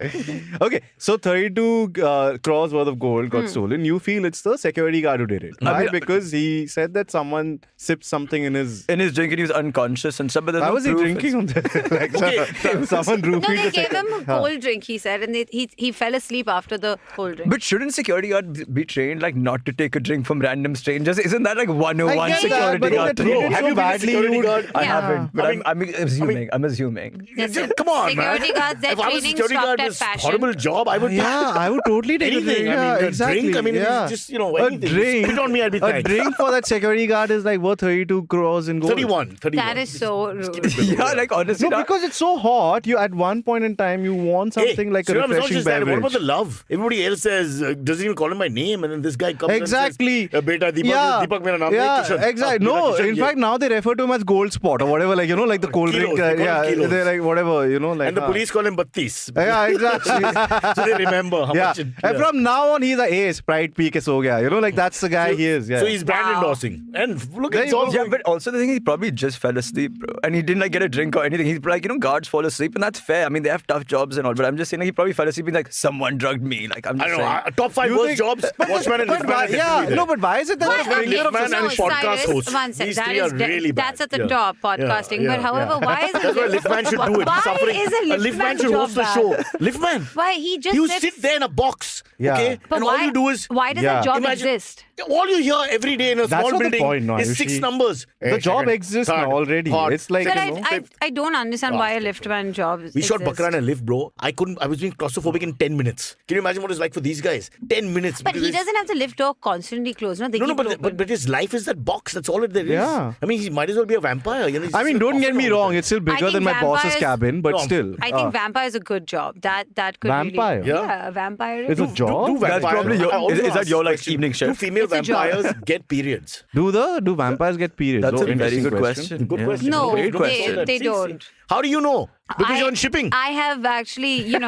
Okay, so 32 crores worth of gold got stolen. You feel it's the security guard who did it. Why? mean, Because he said that someone sipped something in his. In his drink, and he was unconscious and stuff. But there's Why no was he proof. drinking on that? Like, someone No, roofied they the gave him security- a cold drink, he said, and he fell asleep after the cold drink. But shouldn't security guard be trained like not to take a drink from random strangers? strangers. Isn't that like 101 I get that, security but guard? if they're treated Have so you been a badly, security you guard? I Yeah. haven't, but I mean- I'm assuming. I'm assuming. Yes, sir. Come on, Security man. guards, their If I was a training security stopped guard, at this fashion. horrible job, I would Yeah, I would totally take anything. a drink. I mean, Yeah, a exactly. drink. I mean, yeah. it's just anything. Spit on me, I'd be A thanked. drink for that security guard is like worth 32 crores in gold. 31. That is so rude. Yeah, like honestly, No, because it's so hot. You at one point in time you want something like a Sriraam, it's not refreshing just that. beverage. What about the love? Everybody else says, doesn't even call him by name, and then this guy comes Exactly. and says, Beta, Deepak, yeah. Deepak mera naam hai, Yeah, Kishan. exactly. Oh, No, Kishan, in yeah. fact, now they refer to him as gold spot or whatever, like, like the cold Kilos, drink. they call him Yeah, kilos. they're like whatever, like. And the police call him Battis. Yeah, exactly. So they remember how yeah. much it... And from now on, he's like, hey, Sprite pee ke so gaya. Like that's the guy he is. Yeah. So he's brand Wow. endorsing. And look, There it's you all go. Yeah, but also the thing, he probably just fell asleep, bro. And he didn't like get a drink or anything. He's like, guards fall asleep, and that's fair. I mean, they have tough jobs and all, but I'm just saying, like, he probably fell asleep and like, someone drugged me. Like, I'm I just don't know. saying. Top 5 You worst think- jobs, watchman and But liftman why, are definitely there. no, but why is it that Watchman, the finger of liftman, and podcast Cyrus, hosts. one sec, These that three is are really bad. that's at the Yeah. top, podcasting. Yeah, But however, yeah. why is That's why liftman should do it. Why He's suffering. is a liftman should job host the bad? show. Liftman. Why he just You sits- sit there in a box, Yeah. okay? But And why, all you do is... why does Yeah. that job Imagine- exist? All you hear every day in a That's small not the building point, no, is Ayushi. 6 numbers. The job exists now already. It's like, But you know. I don't understand why a liftman job We shot exists. Bakra in a lift, bro. I was being claustrophobic in 10 minutes. Can you imagine what it's like for these guys? 10 minutes. But he doesn't have the lift door constantly closed. No, they No, keep it open. but his life is that box. That's all there is. Yeah. I mean, he might as well be a vampire. He's I mean, just don't get coughing me all the wrong. time. It's still bigger think than my boss's vampires- cabin, but No, still. I think vampire is a good job. That could Vampire? really... Yeah. a vampire It's a is... job? Do That's vampires, probably your- I also is that ask your, this like, question. evening shift? Do female It's a job. vampires get periods? Do vampires get periods? That's Oh, a very interesting good question. Good Yeah. question. No, Nobody Great knows question. that. they See, don't. How do you know? Because I- you're on shipping. I have actually, I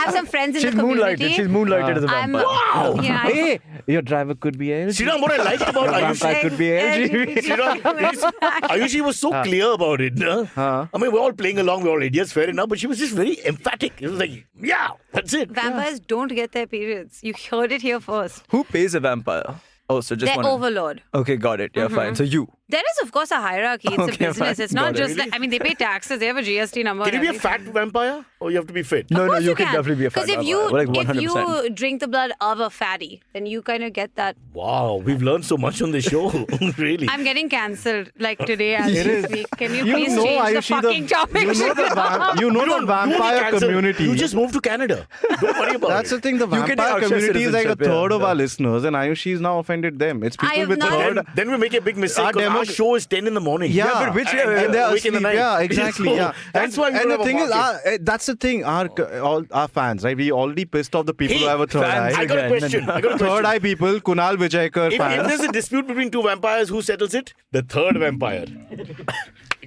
have some friends in She's the community. moonlighted. She's moonlighted as a I'm, vampire. Wow. Yeah, I- Hey, your driver could be LG. Sriraam, what I like about Your Ayushi... vampire could be LG. Ayushi was so clear about it. I mean, we're all playing along, we're all idiots, fair enough, but she was just very emphatic. It was like, yeah, that's it. Vampires don't get their periods. You heard it here first. Who pays a vampire? Oh, so just They're one. overlord. Okay, got it. Yeah, fine. So you. There is, of course, a hierarchy. It's Okay, a business. fine. It's not Got it. just like, I mean, they pay taxes. They have a GST number. Can you and be a everything. fat vampire or you have to be fit? No, Of course you can definitely be a fat Because if you vampire. Like if 100%. you drink the blood of a fatty, then you kind of get that. Wow, we've learned so much on this show. Really. I'm getting cancelled like today as It we is. speak. Can you You please know, change the Ayushi, fucking topic? you know the You don't vampire cancel. community. You just moved to Canada. Don't worry about That's it. the thing. The You can vampire take community is like a citizenship, third of yeah. our listeners, and Ayushi's now offended them. It's I people have with not- third. Then we make a big mistake. Our 'Cause demo- our show is 10 in the morning. Yeah, but which- and they're awake in the asleep. night. Yeah, exactly. So Yeah, that's why we and don't the have a thing is, market. that's the thing. All our fans, right? We already pissed off the people Hey, who have a third fans, eye. I got a Again. question. I got a Third question. eye people, Kunal Vijaykar If fans. there's a dispute between two vampires, who settles it? The third vampire.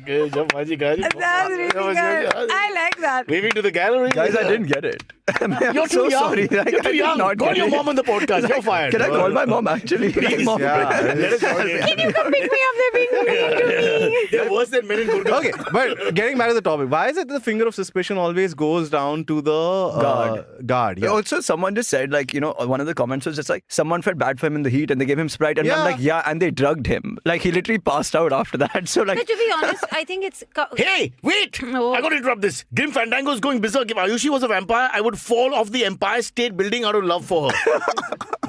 That's really good. I like that. Waving to the gallery. Guys, I didn't get it. I'm You're so too young. sorry. Like, You're I too did young. not Call get your it. mom on the podcast. You're fired. Can I call my mom actually? Please. Mom, Yeah. Let us know. Can you come pick me up? They're being mean to me. They're worse than men in Gurgaon. Okay, but getting back to the topic, why is it the finger of suspicion always goes down to the guard? Yeah. Also, someone just said, like, one of the comments was just like, someone felt bad for him in the heat and they gave him Sprite. And Yeah. I'm like, yeah, and they drugged him. Like, he literally passed out after that. So, like, But to be honest, I think it's... Hey, wait! No. I got to interrupt this. Grim Fandango is going berserk. If Ayushi was a vampire, I would fall off the Empire State Building out of love for her.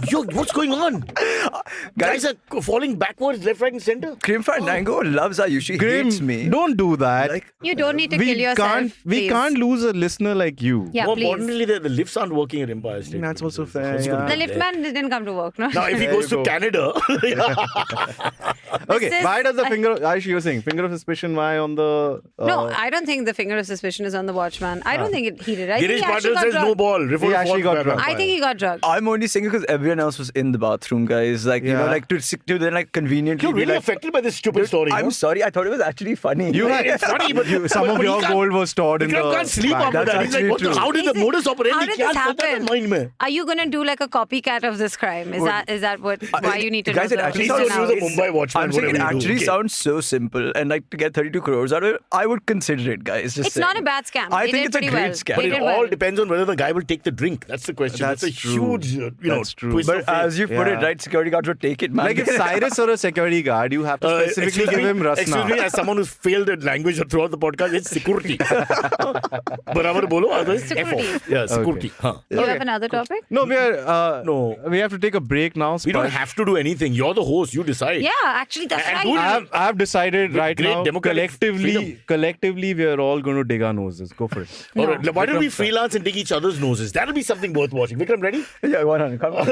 Yo, what's going on? Guys are falling backwards, left, right, and center. Grim Fandango loves Ayushi. He Grim, hates me. don't do that. Like, You don't need to kill yourself. We please. can't lose a listener like you. Yeah, More please. importantly, the lifts aren't working at Empire State. That's Building. also fair, What's going yeah. The on there? liftman didn't come to work, no? Now, if he There goes you to go. Canada, Okay, is- why does the finger... Ayushi, you were saying, finger of suspicion, why on the... No, I don't think the finger of suspicion is on the watchman. I don't think he did. I think Girish he actually Patil got says no drugged. ball. He actually got drugged. I think he got drugged. I'm only saying it because everyone else was in the bathroom, guys. Like, Yeah. like to then like conveniently. You're be really like, affected by this stupid story. I'm huh? sorry. I thought it was actually funny. You Yeah, had... it's funny, but some but of he your can't- gold was stored in the... Vikram can't sleep bag. after that. He's like, actually what the, true. how did the modus operandi? How did this happen? Mind mein. Are you going to do like a copycat of this crime? Is that what why you need to guys, know it the actually Please sounds don't ins and use the outs? Mumbai Watchman I'm saying it whatever you do. actually Okay. sounds so simple, and like to get 32 crores out of it, I would consider it, guys. Just It's not saying. a bad scam. I They think did it's a pretty great well. scam. But They it did all well. depends on whether the guy will take the drink. That's the question. That's a true. huge, That's true. twist But of fate. as you put it, Yeah. right, security guards would take it, man. Like if Cyrus or a security guard, you have to specifically excuse give me, him rasna. Excuse me, as someone who's failed at language throughout the podcast, it's security. Barabar bolo, otherwise F Security. off. Yeah, security. Huh. You have another topic? No, we are. No. we have to take a break now. We don't have to do anything. You're the host. You decide. Yeah, actually, that's And right. do it. I have decided right great now. democratic freedom. Collectively, we are all going to dig our noses. Go for it. All right. Why don't we Vikram, freelance and dig each other's noses? That'll be something worth watching. Vikram, ready? Yeah, 100. Come on.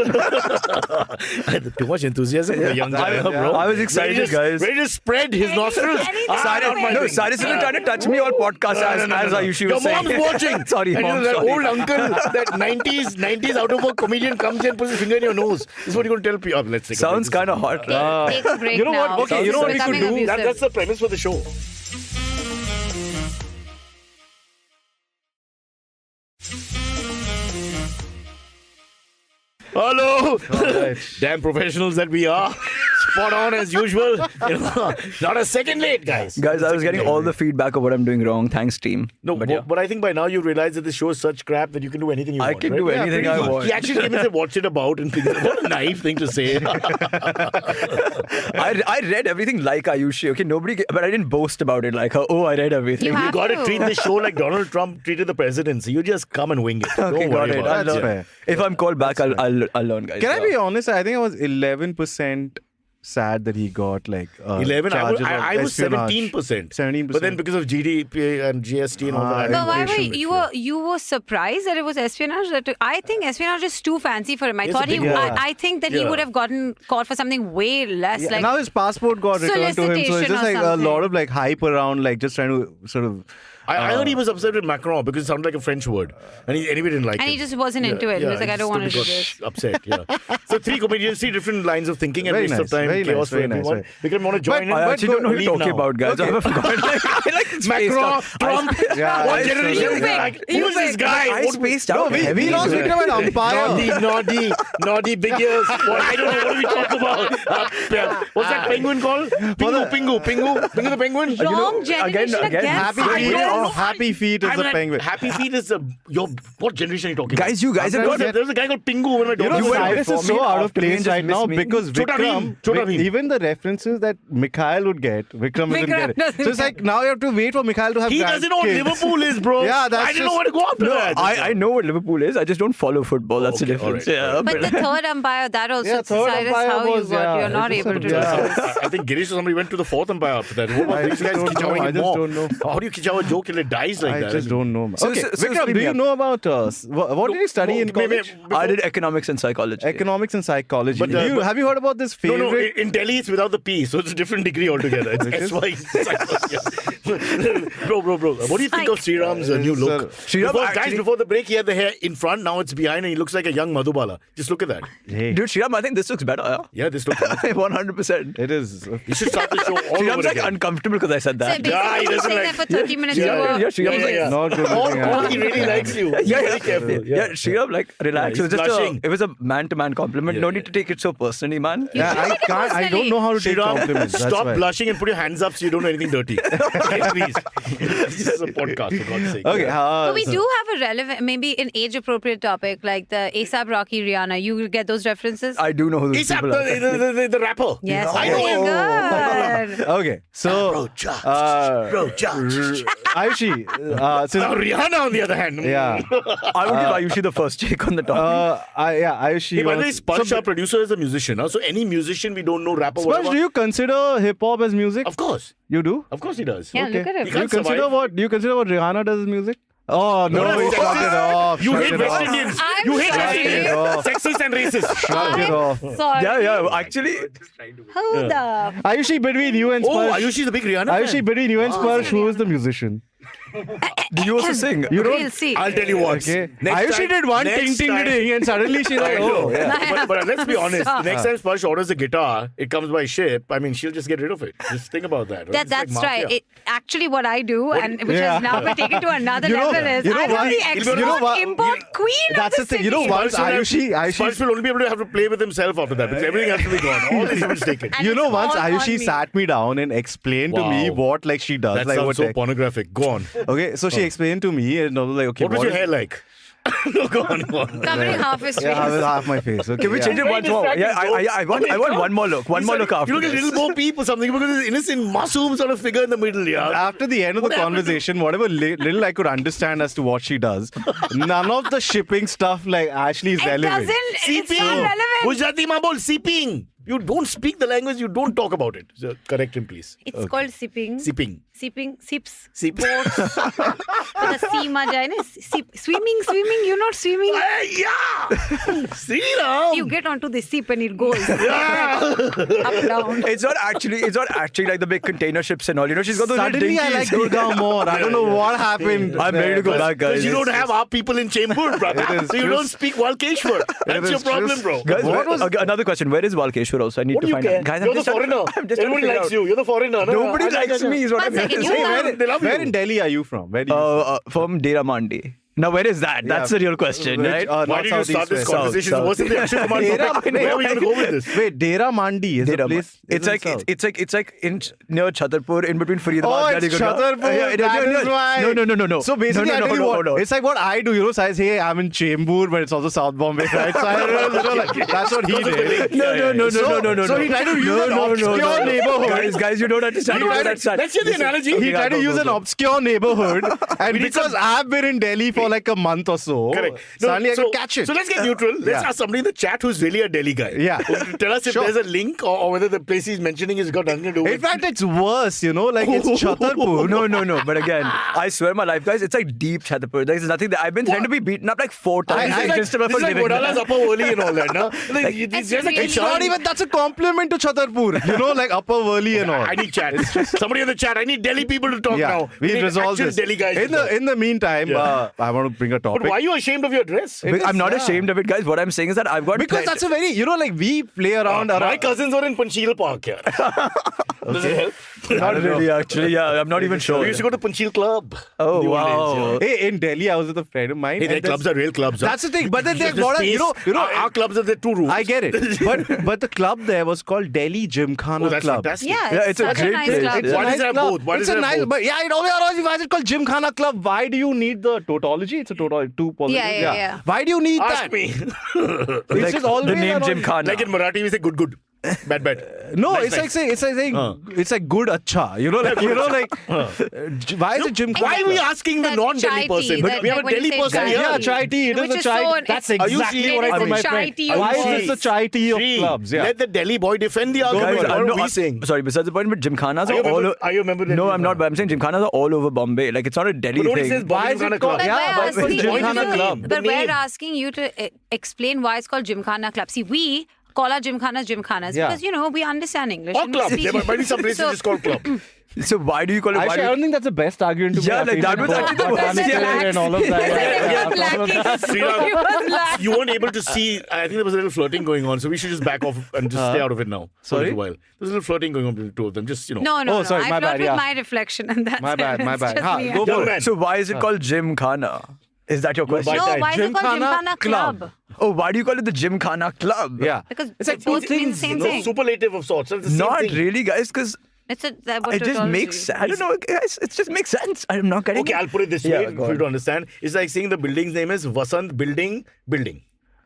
Too much enthusiasm for the young guy, bro. I was excited, ready to, guys. Ready to spread his nostrils. anything. Not my No, thing. Cyrus has been trying to touch me all podcast as Ayushi Your was saying. mom's watching. Sorry, and mom. you know, that sorry. old uncle, that 90s out of work comedian comes and puts his finger in your nose. This is what you're going to tell people. Oh, let's take Sounds a break. kind of hot. Take a break you know what? now. Okay, you know what we could Becoming do? abusive. That's the premise for the show. Hello. right. Damn professionals that we are. Spot on as usual. You know, not a second late, guys. Guys, I was getting all the feedback of what I'm doing wrong. Thanks, team. No, but I think by now you realize that this show is such crap that you can do anything you I want. can right? do anything pretty I much. want. He actually came and said, "What's it about?" And things. What a naive thing to say. I read everything like Ayushi, okay? But I didn't boast about it like, oh, I read everything. You You have got to to. treat this show like Donald Trump treated the presidency. You just come and wing it. Okay, Don't got worry it. about I'll it. That's learn. fair. If I'm called back, I'll learn, guys. Can I be honest? I think I was 11% sad that he got like 11. I was 17%. 17%. But then because of GDP and GST and all that. But why were inflation, you were surprised that it was espionage? I think espionage is too fancy for him. I It's thought a he. big word. I think that he Yeah. would have gotten caught for something way less. Yeah, like now his passport got returned to him, so it's solicitation just or like a something. lot of like hype around, like just trying to sort of. I heard he was upset with Macron because it sounded like a French word. And he anyway didn't like it. And he just wasn't into it. He was like, I don't want to do this. Upset, yeah. So three comedians, three different lines of thinking and Very waste of nice, time, very chaos nice, for very nice, everyone. very- Vikram, want to join in? I actually don't know what Leave you're talking now. about, guys. Okay. I forgot. I like spaced Macron, out. Trump, Yeah, what I- generation You is pick. that? You Who's this pick. guy? I What- spaced out. we heavily. lost Vikram at umpire. Naughty, big ears. What, I don't know. What are we talking about? What's that penguin called? Pingu the penguin? Wrong generation again, against Happy I feet. don't Cyrus. know. Happy feet is I'm the like, penguin. Happy Feet is what generation are you talking Guys, you guys have about? got There's a guy called Pingu. When I You know, You went Cyrus before is so me, out of after me, place just right now miss me. because Chota Vikram, Bheem. even the references that Mikhail would get, Vikram doesn't Vikram get it. doesn't So it's like now you have to wait for Mikhail to have He doesn't know what kids. Liverpool is, bro. Yeah, that's I didn't know just- where to go after that. I know what Liverpool is. I just don't follow football. That's the Okay, all difference. right, Yeah, But the third umpire, that also, Yeah, third Cyrus, umpire how was, you got, yeah, you're not it's able just to a- do this. I think Girish or somebody went to the fourth umpire after that. What about I these just guys don't know. kichawing I it just more? don't know. How do you kichaw a joke till it dies like I that? just don't know. So- Okay, so Vikram, speak do me you up. know about what did you study in college? I did economics and psychology. Economics and psychology. But, Have you heard about this No, favorite? in Delhi it's without the P, so it's a different degree altogether. It's SY. Bro. What do you think of Sriraam's new look? Sriraam Before the break, he had the hair in front, now it's behind, and he looks like a young Madhubala. Just look at that. Hey, Dude, Sriram, I think this looks better. Yeah, this looks. 100%. it is. You should start the show all Sriram's over like again. uncomfortable because I said So that. basically, Yeah, he you were doesn't saying like- that for 30 minutes yeah, you were... yeah, Sriram's like- Not good looking. Or he really likes you. Be very careful. Yeah, Sriram, like, relax. Yeah, it was he's just blushing. it was a man-to-man compliment. Yeah, no yeah. need to take it so personally, man. Yeah, I don't know how to take compliments. That's Stop why. blushing and put your hands up so you don't do anything dirty. Okay, please. This is a podcast, for God's sake. Okay, But we do have a relevant, maybe an age-appropriate topic like the A$AP Rocky Rihanna. You get those references? I do know who those A$AP, people are. the rapper. Yes, I know him. very good. Okay, so Ayushi, since Rihanna, on the other hand. yeah, I would give Ayushi the first take on the topic. Ayushi. Hey, by the way, was- Sparsh, so- our producer, is a musician. Huh? So any musician we don't know, rapper, Sparsh, whatever. do you consider hip hop as music? Of course. You do? Of course he does. Yeah, Okay. look at He him. can't Do you consider survive. what Rihanna does as music? Oh no! No, shut sexist. it off! You shut hate it West off. Indians. I'm You hate West sorry. Indians. Sexist and racist. Shut it off! Sorry. Yeah, actually, Hold up. Ayushi, between you and Oh, Sparsh, Ayushi's a big Rihanna Ayushi, fan. between you and Sparsh, who is the musician? You also sing. We'll see. I'll tell you what. Okay. Next Ayushi time- did one ting next ting time- ding and suddenly she's like, I know. oh. Yeah. But let's be honest. Stop. The next time Sparsh orders a guitar, it comes by ship. I mean, she'll just get rid of it. Just think about that. Right? It's like That's right. mafia. Actually, what I do, and which Yeah. has now been taken to another You know- level, is you know I'm what? the You know export what? import queen That's of the thing. You know city. what? Sparsh will have- Ayushi- Sparsh will only be able to have to play with himself after that because everything has to be gone. All these is taken. And You know, it's once all on Ayushi me. sat me down and explained to me Wow. what like she does. That like sounds what so like- pornographic. Go on. Okay, so she explained to me and I was like, okay, What was your is- hair like? No, go on. Covering half his face. Yeah, half my face. Okay, Can we change it Very once more? distracting, Yeah, I want one more look. One more look after You look a this. little more peep or something because there's innocent Masoom sort of figure in the middle, yeah. After the end of What the happened to- conversation, whatever little I could understand as to what she does, none of the shipping stuff like Ashley is It relevant. doesn't. It's Seeping. not relevant. Gujarati ma bol, seeping. You don't speak the language, you don't talk about it. So correct him, please. It's called sipping. Seeping. Sipping. Sips. Seep. The sea मा जाए ना. Swimming. You're not swimming. Yeah! Sriraam! You get onto the sip and it goes Yeah! up down. It's not actually like the big container ships and all. You know, she's got those Suddenly little I like dinkies. Gurgaon more. I don't know what happened. I'm ready to go back, guys. Because you don't have our people in Chembur, brother. It is So you just- don't speak Walkeshwar. That's is your problem, just- bro. Guys, What was- okay, another question. Where is Walkeshwar also? I need What to do you find care? out. Guys, You're the foreigner. I'm just trying to Everybody figure likes out. you. You're the foreigner. No, Nobody I likes me is what I'm One second, saying. you They love Where you. in Delhi are you from? Where do you From Dera Mandi. Now, where is that? That's the real question, Which- right? Why north, did you south, start east, this west? conversation? South. What's in the Akshay Kumar Dera- topic? Where are we going to go with this? Wait, Dera Mandi is Dera the place. It's in like south. it's like in near Chhatarpur, in between Faridabad. Oh, and it's Gurgaon. Chhatarpur. Yeah, That is why. No. So basically, I tell you what, it's like what I do. You know, so I say, hey, I'm in Chembur, but it's also South Bombay, right? So that's what he did. No. So he tried to use an obscure neighborhood. Guys, you don't understand. You don't understand. Let's hear the analogy. He tried to use an obscure neighborhood, and We need because some- I've been in Delhi for like a month or so, Correct. suddenly I so, could catch it. So let's get neutral. Let's Yeah. ask somebody in the chat who's really a Delhi guy. Yeah. Tell us if Sure. there's a link or whether the place he's mentioning has got nothing to do with In fact, it's worse, you know, like it's Chhatarpur. No. But again, I swear my life, guys, it's like deep Chhatarpur. There's nothing there. I've been trying to be beaten up like 4 times. This is like, just about this is like living there. Wadala's Upper Worli and all that, no? Like, It's there's like really- It's not even, that's a compliment to Chhatarpur, you know, like Upper Worli and all. I need chat. Somebody in the chat. I need Delhi people to talk Yeah, now. we need resolved actual this. Delhi guys. In to talk. the meantime, Yeah. I want to bring a topic. But why are you ashamed of your dress? I'm not ashamed of it, guys. What I'm saying is that I've got Because that's a very, you know, like we play around. My cousins were in Panchil Park here. Does it help? not really actually. Yeah, I'm not even sure. We used to go to Panchil Club. Oh, in the old wow. days, Hey, in Delhi, I was with a friend of mine. yeah. Hey, their and clubs are real clubs. That's the thing. But then they've The got a, space- you know, our clubs are the two rooms. I get it. But the club there was called Delhi Gymkhana Oh, that's Club. fantastic. Yeah, Yeah, it's it's a such a great nice place. club. It's Why a does it have club. both? Why It's does a it have nice, both? but yeah, why is it called Gymkhana Club? Why do you need the tautology? It's a total two positive. Yeah. Why do you need Ask that? me. It's just always the name an- Gymkhana. Like in Marathi, we say good. Bad. No, Nice, it's nice. like saying it's like good acha. You know, like why is it Gymkhana? Why are we asking the That non-Delhi chai person? tea, But that- we have a like when you Delhi say person chai here. Yeah, chai tea. It Which is a is chai. so- That's it's- exactly Ayushi, what I it's told my chai friend. tea Why of is this the clubs. chai tea of Shri, clubs? Yeah. Let the Delhi boy defend the argument. Guys, What are we saying? sorry, besides the point, but Gymkhanas Are you are all member- over. are you a member of the No, Gymkhana? I'm not, but I'm saying Gymkhanas are all over Bombay. Like, it's not a Delhi But nobody thing. says Bombay Why is it Gymkhana called- Club. But Yeah, we're but asking, Gymkhana Club. but The we're name. asking you to explain why it's called Gymkhana Club. See, we call our Gymkhanas Yeah. because, we understand English. Or and we club. speak- There might be some places So- it's called club. So why do you call it? Actually, I don't think that's the best argument to Yeah, be like, that was about actually the worst. botanical Yeah. and all of that. It was lacking. Sriraam, It was lacking. you weren't able to see. I think there was a little flirting going on, so we should just back off and just stay out of it now. For a Sorry? little while. There's a little flirting going on between the two of them. Just No. Oh, sorry, I my flirt bad, with yeah. my reflection, and that's My bad, it. my It's bad. just Ha, me. go Young for man. it. So why is it called Gymkhana? Is that your question? by No, time. why is it called Gymkhana Gymkhana Club. Club? Oh, why do you call it the Gymkhana Club? Yeah. Because it's like it two both mean the things. same No, thing. superlative of sorts. It's the same Not thing. really, guys, because It's a, it just makes. I don't know, guys. It just makes sense. I'm not getting. Okay, I'll put it this Yeah, way go for you on. to understand. It's like saying the building's name is Vasant Building.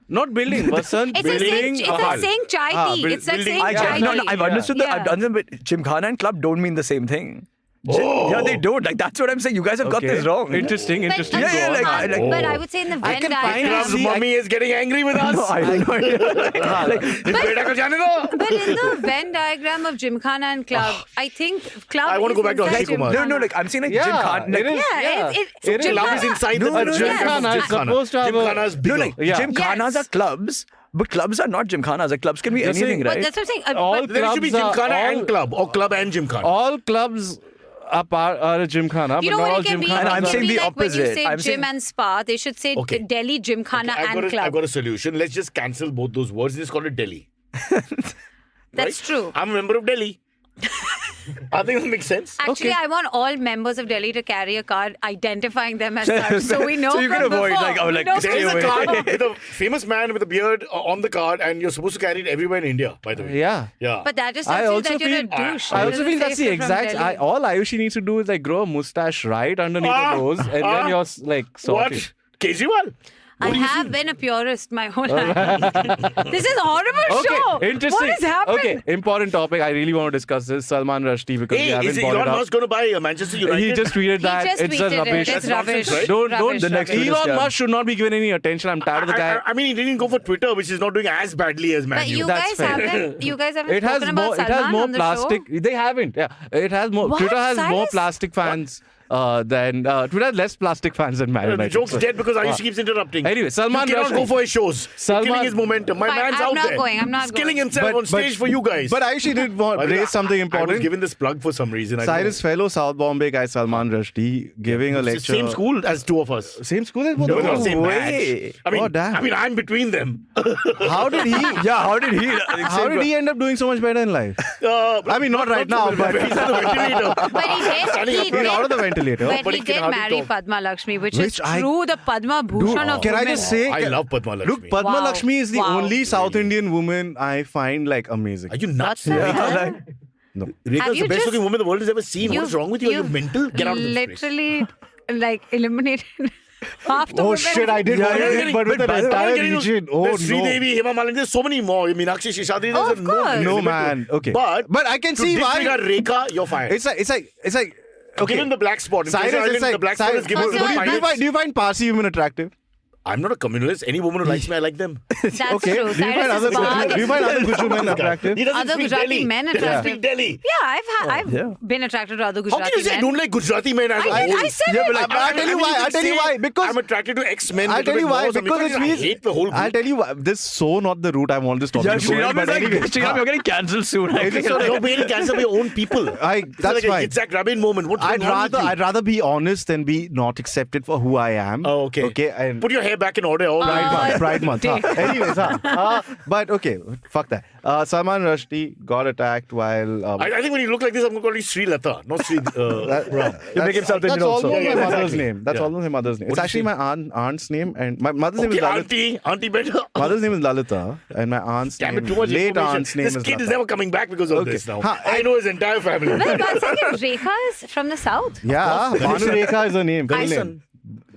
Not building, Vasant It's like saying, building. it's like saying chai tea. It's like building- saying I chai get, tea. no, I've understood that. Yeah. I've done them, but Gymkhana and club don't mean the same thing. Yeah, they don't. Like, that's what I'm saying. You guys have got this wrong. Interesting, But, interesting. Yeah, again, like- but I would say in the Venn can find diagram. Club's mommy is getting angry with us. No, I don't know. Like, Is beta ko jaane do? But in the Venn diagram of Gymkhana and club, I think club. I wanna is go back to inside Akshay Kumar. no, Gymkhana. like I'm saying like Yeah, Gymkhana. Like, it is. Yeah, It is. Club is inside the No, no, Gymkhana is supposed to have a- Gymkhana is no, bigger. like Yeah. Gymkhanas Yes. are clubs, but clubs are not Gymkhanas. Like clubs can be You're anything, saying- But right? that's what I'm saying. All There should be clubs are Gymkhana all- and club, or club and Gymkhana. All clubs a gymkhana, You but know not all what it can be? gymkhanas And I'm It can saying be the like when you opposite. say I'm gym saying- and spa, they should say Okay. Delhi Gymkhana and I've club. got a solution. Let's just cancel both those words. Just call it Delhi. That's true. I'm a member of Delhi. I think that makes sense. Actually, I want all members of Delhi to carry a card identifying them as such, so we know So you can from avoid, before. like, We like, know stay There is from a away. before. card with a famous man with a beard on the card, and you're supposed to carry it everywhere in India, by the way. Yeah. Yeah. But that just I tells you also that you're a feel- douche. I It also doesn't feel say that's the you're from exact. Delhi. All Ayushi needs to do is like grow a mustache right underneath the nose, and then you're like sorted. What? Kejriwal? I have been a purist my whole life. This is a horrible show. Okay, interesting. What has happened? Okay, important topic. I really want to discuss this. Salman Rushdie, because we Hey, haven't is brought Elon it up. Musk going to buy Manchester United? He just tweeted that. just It's tweeted a rubbish. it. It's That's nonsense, rubbish. right? Don't. The next tweet is Elon done. Musk should not be given any attention. I'm tired of the guy. I mean, he didn't go for Twitter, which is not doing as badly as Man But U. you That's guys fair. haven't. You guys haven't It has spoken more. about It has Salman more on the plastic. show. They haven't. Yeah, it has more. What, Twitter has more Cyrus? plastic fans than Twitter has less plastic fans than Man The United. joke's So- dead because Ayushi keeps interrupting. Anyway, Salman you cannot Rushdie. go for his shows. Salman- Killing his momentum. My Fine, man's I'm out not there. going, I'm not He's killing going. himself on stage for you guys. But Ayushi did raise something I important. was given this plug for some reason. I don't Cyrus' fellow South Bombay guy Salman Rushdie giving a know. lecture. Same school as two of us. Same school as both No, of not us? same way. batch. Oh, damn. Uh, I mean, I'm between them. How did he? Yeah, how did he? How did he end up doing so much better in life? I mean, not right now, but he's on the ventilator. But he he's out of the ventilator. But But he he can did hardly marry talk. Padma Lakshmi, which is Which I- true the Padma Bhushan of Can I women. just say? I love Padma Lakshmi. Look, Padma Wow. Lakshmi is the Wow. only South Indian woman I find like amazing. Are you nuts? What's Rekha? that? No. Rekha's Have the you best just- looking woman the world has ever seen. What's wrong with you? Are you you've mental? Get out of this place. Literally, like, eliminated half the Oh women. shit! I did Yeah, what I yeah, did, yeah, but with but an by the way, entire getting region. to- Oh there's no! Sridevi, Hema Malini, there's so many more. Meenakshi Shishadri, Oh, there's of no course. limit No to man. it. Okay, But I can to see why. disregard Rekha, you're fired. It's like. Okay. Give him the black spot. In Cyrus, Treasure it's Island, like the black spot is given Also, to the I- pirates. do you find Parsi women attractive? I'm not a communist. Any woman who likes me, I like them. That's Okay. true. Do you find other Gujral men attractive? He doesn't Other speak Gujarati Delhi. men Doesn't attractive. speak Delhi. Yeah, I've yeah. been attracted to other How Gujarati can you say I men. don't like Gujarati men as a I whole? said Yeah, it. but like, I'll tell you why. I'll tell you why. Because I'm attracted to ex-men. I'll tell you why. Because it means I hate the whole group. I'll tell you why. This is so not the route I want this topic Yeah, to go in, Sriraam but is like, anyway. Sriraam, you're getting cancelled soon. I It is feel. so- You're being cancer by your own people. That's like fine. a Yitzhak Rabin moment. What's I'd going on with rather you? I'd rather be honest than be not accepted for who I am. Oh, okay. Okay. And Put your hair back in order. All right. Pride month. Anyways, but okay, fuck that. Salman Rushdie got attacked while. I think when you look like this, I'm going to call you Sri Lata, not Sri Ram. You make him South That's Indian also. almost Yeah, my yeah, mother's exactly. name. That's Yeah. almost my mother's name. What It's is actually she? my aunt's name, and my mother's name Okay, is Lalita. auntie better. Mother's name is Lalita, and my aunt's Damn name, it, too much late information. aunt's name This is kid Lata. is never coming back because of Okay. this now. Huh, I know his entire family. Wait, 1 second. Rekha is from the south. Yeah, Banu Rekha is her name. full Ganesan. name.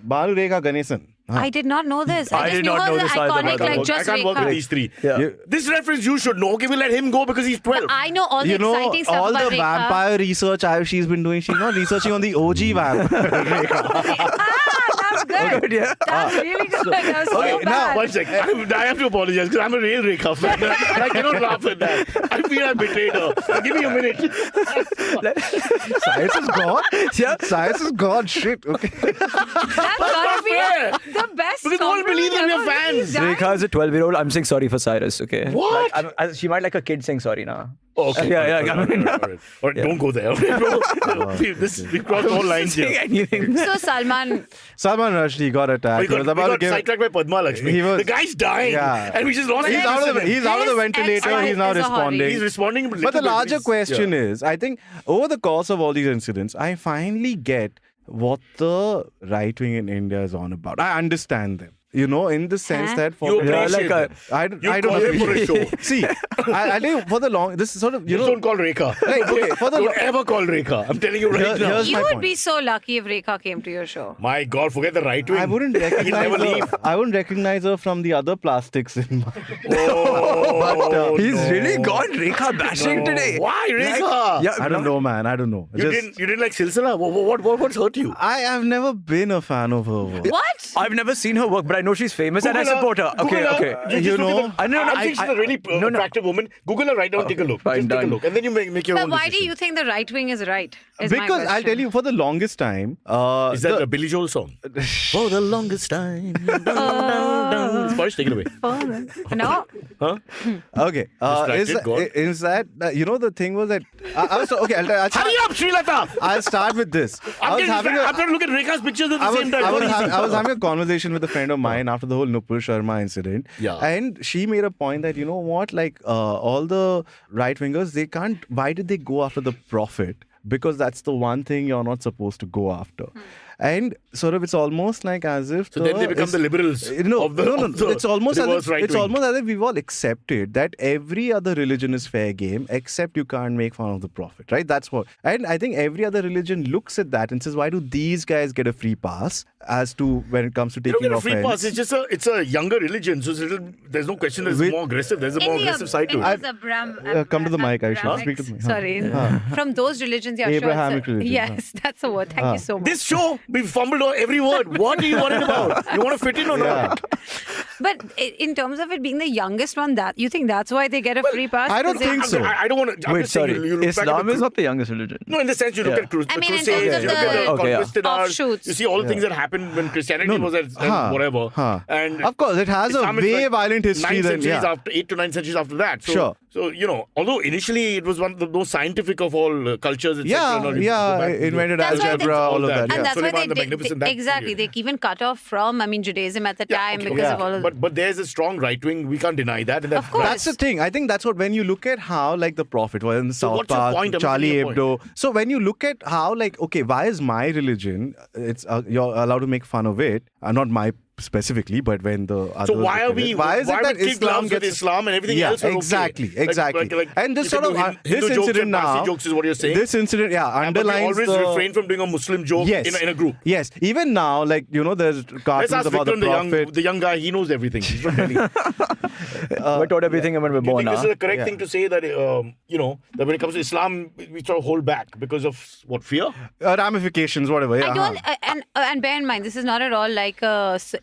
Banu Rekha Ganesan. I did not know this. I I just did knew not her know as this an either, by iconic, the way. like just I can't work with Rekha. these three. Yeah. You- This reference you should know. Okay, we'll let him go because he's 12. I know all the You know, exciting stuff all about the Rekha. vampire research she's been doing, she's not researching on the OG vampire. That's good. Good, yeah. That's really good. That was so Okay, bad. one sec. I have to apologize because I'm a real Rekha fan. I cannot laugh at that. I feel I betrayed her. Give me a minute. Cyrus is gone. Yeah. Cyrus is gone. Shit. Okay. That's gotta be fair. the best. Because no one believes in your compliment ever. fans. He's done. Rekha is a 12-year-old. I'm saying sorry for Cyrus, okay? What? Like, she might like a kid saying sorry now. Okay. Yeah, yeah, All right. All right, don't go there. Okay, bro? We've crossed all lines Saying here. anything. So Salman, Salman Rushdie got attacked. We got, sidetracked by Padma Lakshmi. He was- The guy's dying. Yeah. And we just lost He's interest out of in the him. he's out of the His ventilator. ex-wife He's now is a hottie. responding. He's responding. But the larger question is, I think over the course of all these incidents, I finally get what the right wing in India is on about. I understand them. You know, in the sense Huh? that for You the- appreciate like them. I You don't call him for a appreciate- show. See, I think for the long, this is sort of, you Just know, don't call Rekha. Right, okay, for the don't ever call Rekha. I'm telling you right Here- now. here's you my would point. be so lucky if Rekha came to your show. My God, forget the right wing. I wouldn't He'll recognize never her. leave. I wouldn't recognize her from the other plastics in my. Oh, He's no. really gone Rekha bashing today. Why Rekha? Yeah, I don't know, man. I don't know. You didn't like Silsila? What's hurt you? I have never been a fan of her work. What? I've never seen her work, but I know she's famous and I Google her. support her. Okay, Google her. okay. You know, I think she's a really attractive woman. Google her right now and take a look. Fine, Just take a done. look. And then you make your But own why do decision. you think the right wing is right? Is my Because I'll question. tell you, for the longest time, Is that a Billy Joel song? For the longest time. Sparish, take it away. No. Huh? okay, Distracted, is that you know the thing was that I was okay. I'll Hurry start, up, Srilata! I'll start with this. I'm trying to look at Rekha's pictures at the same time. I was having a conversation with a friend of mine after the whole Nupur Sharma incident. Yeah. And she made a point that, you know what, like all the right wingers, they can't, why did they go after the profit? Because that's the one thing you're not supposed to go after. And sort of, it's almost like as if So then they become the liberals. No, of the, no. of the It's almost reverse right it's wing. almost as if we've all accepted that every other religion is fair game, except you can't make fun of the prophet, right? That's what. And I think every other religion looks at that and says, why do these guys get a free pass as to when it comes to They don't taking get a free offense? pass. It's a younger religion, so there's no question. There's more aggressive. There's a more aggressive side to it. Come to the mic, Ayushi. Speak to me. Sorry. From those religions, yeah, Abrahamic sure. religion. Yes, that's the word. Thank you so much. This show, we fumbled on every word. What are you worried about? You want to fit in or not? But in terms of it being the youngest one, that you think that's why they get a free pass? I don't 'Cause they- think so. I don't want to. Wait, sorry. Islam is not the youngest religion. No, in the sense you look at I mean, in Crusades, terms of you look at the the Okay, yeah. Conquistadors, offshoots. you see all the things that happened when Christianity was at whatever. And Of course, it has Islam a is way like violent history 9 than centuries yeah. after 8 to 9 centuries after that. So, Sure. So although initially it was one of the most scientific of all cultures, etc. Yeah, invented That's why algebra, they- all of that. And Yeah. And that's why Suleiman the they Magnificent, that exactly. period. They even cut off from, Judaism at the time okay, because of all of but there's a strong right wing. We can't deny that. And Of course. That's the thing. I think that's what when you look at how like the Prophet was in South what's your Park, point? I'm Charlie getting your Hebdo. So when you look at how like okay, why is my religion? It's you're allowed to make fun of it, not my specifically, but when the others So why are look at we? it. Why is it that kid Islam gloves with gets Islam and everything yeah, else? Are exactly, okay? exactly. Like, and this you sort can of do this Hindu jokes incident and now. Parsi jokes is what you're saying. This incident, yeah, But we underlines always the refrain from doing a Muslim joke in a group. Yes, even now, like there's Let's cartoons ask about the Vikram, Prophet. the young guy. He knows everything. He's not telling you. We taught everything when we were Do you born. think this is the correct Yeah. thing to say that that when it comes to Islam, we sort of hold back because of what, fear? Ramifications, whatever. Yeah, I don't, and bear in mind, this is not at all like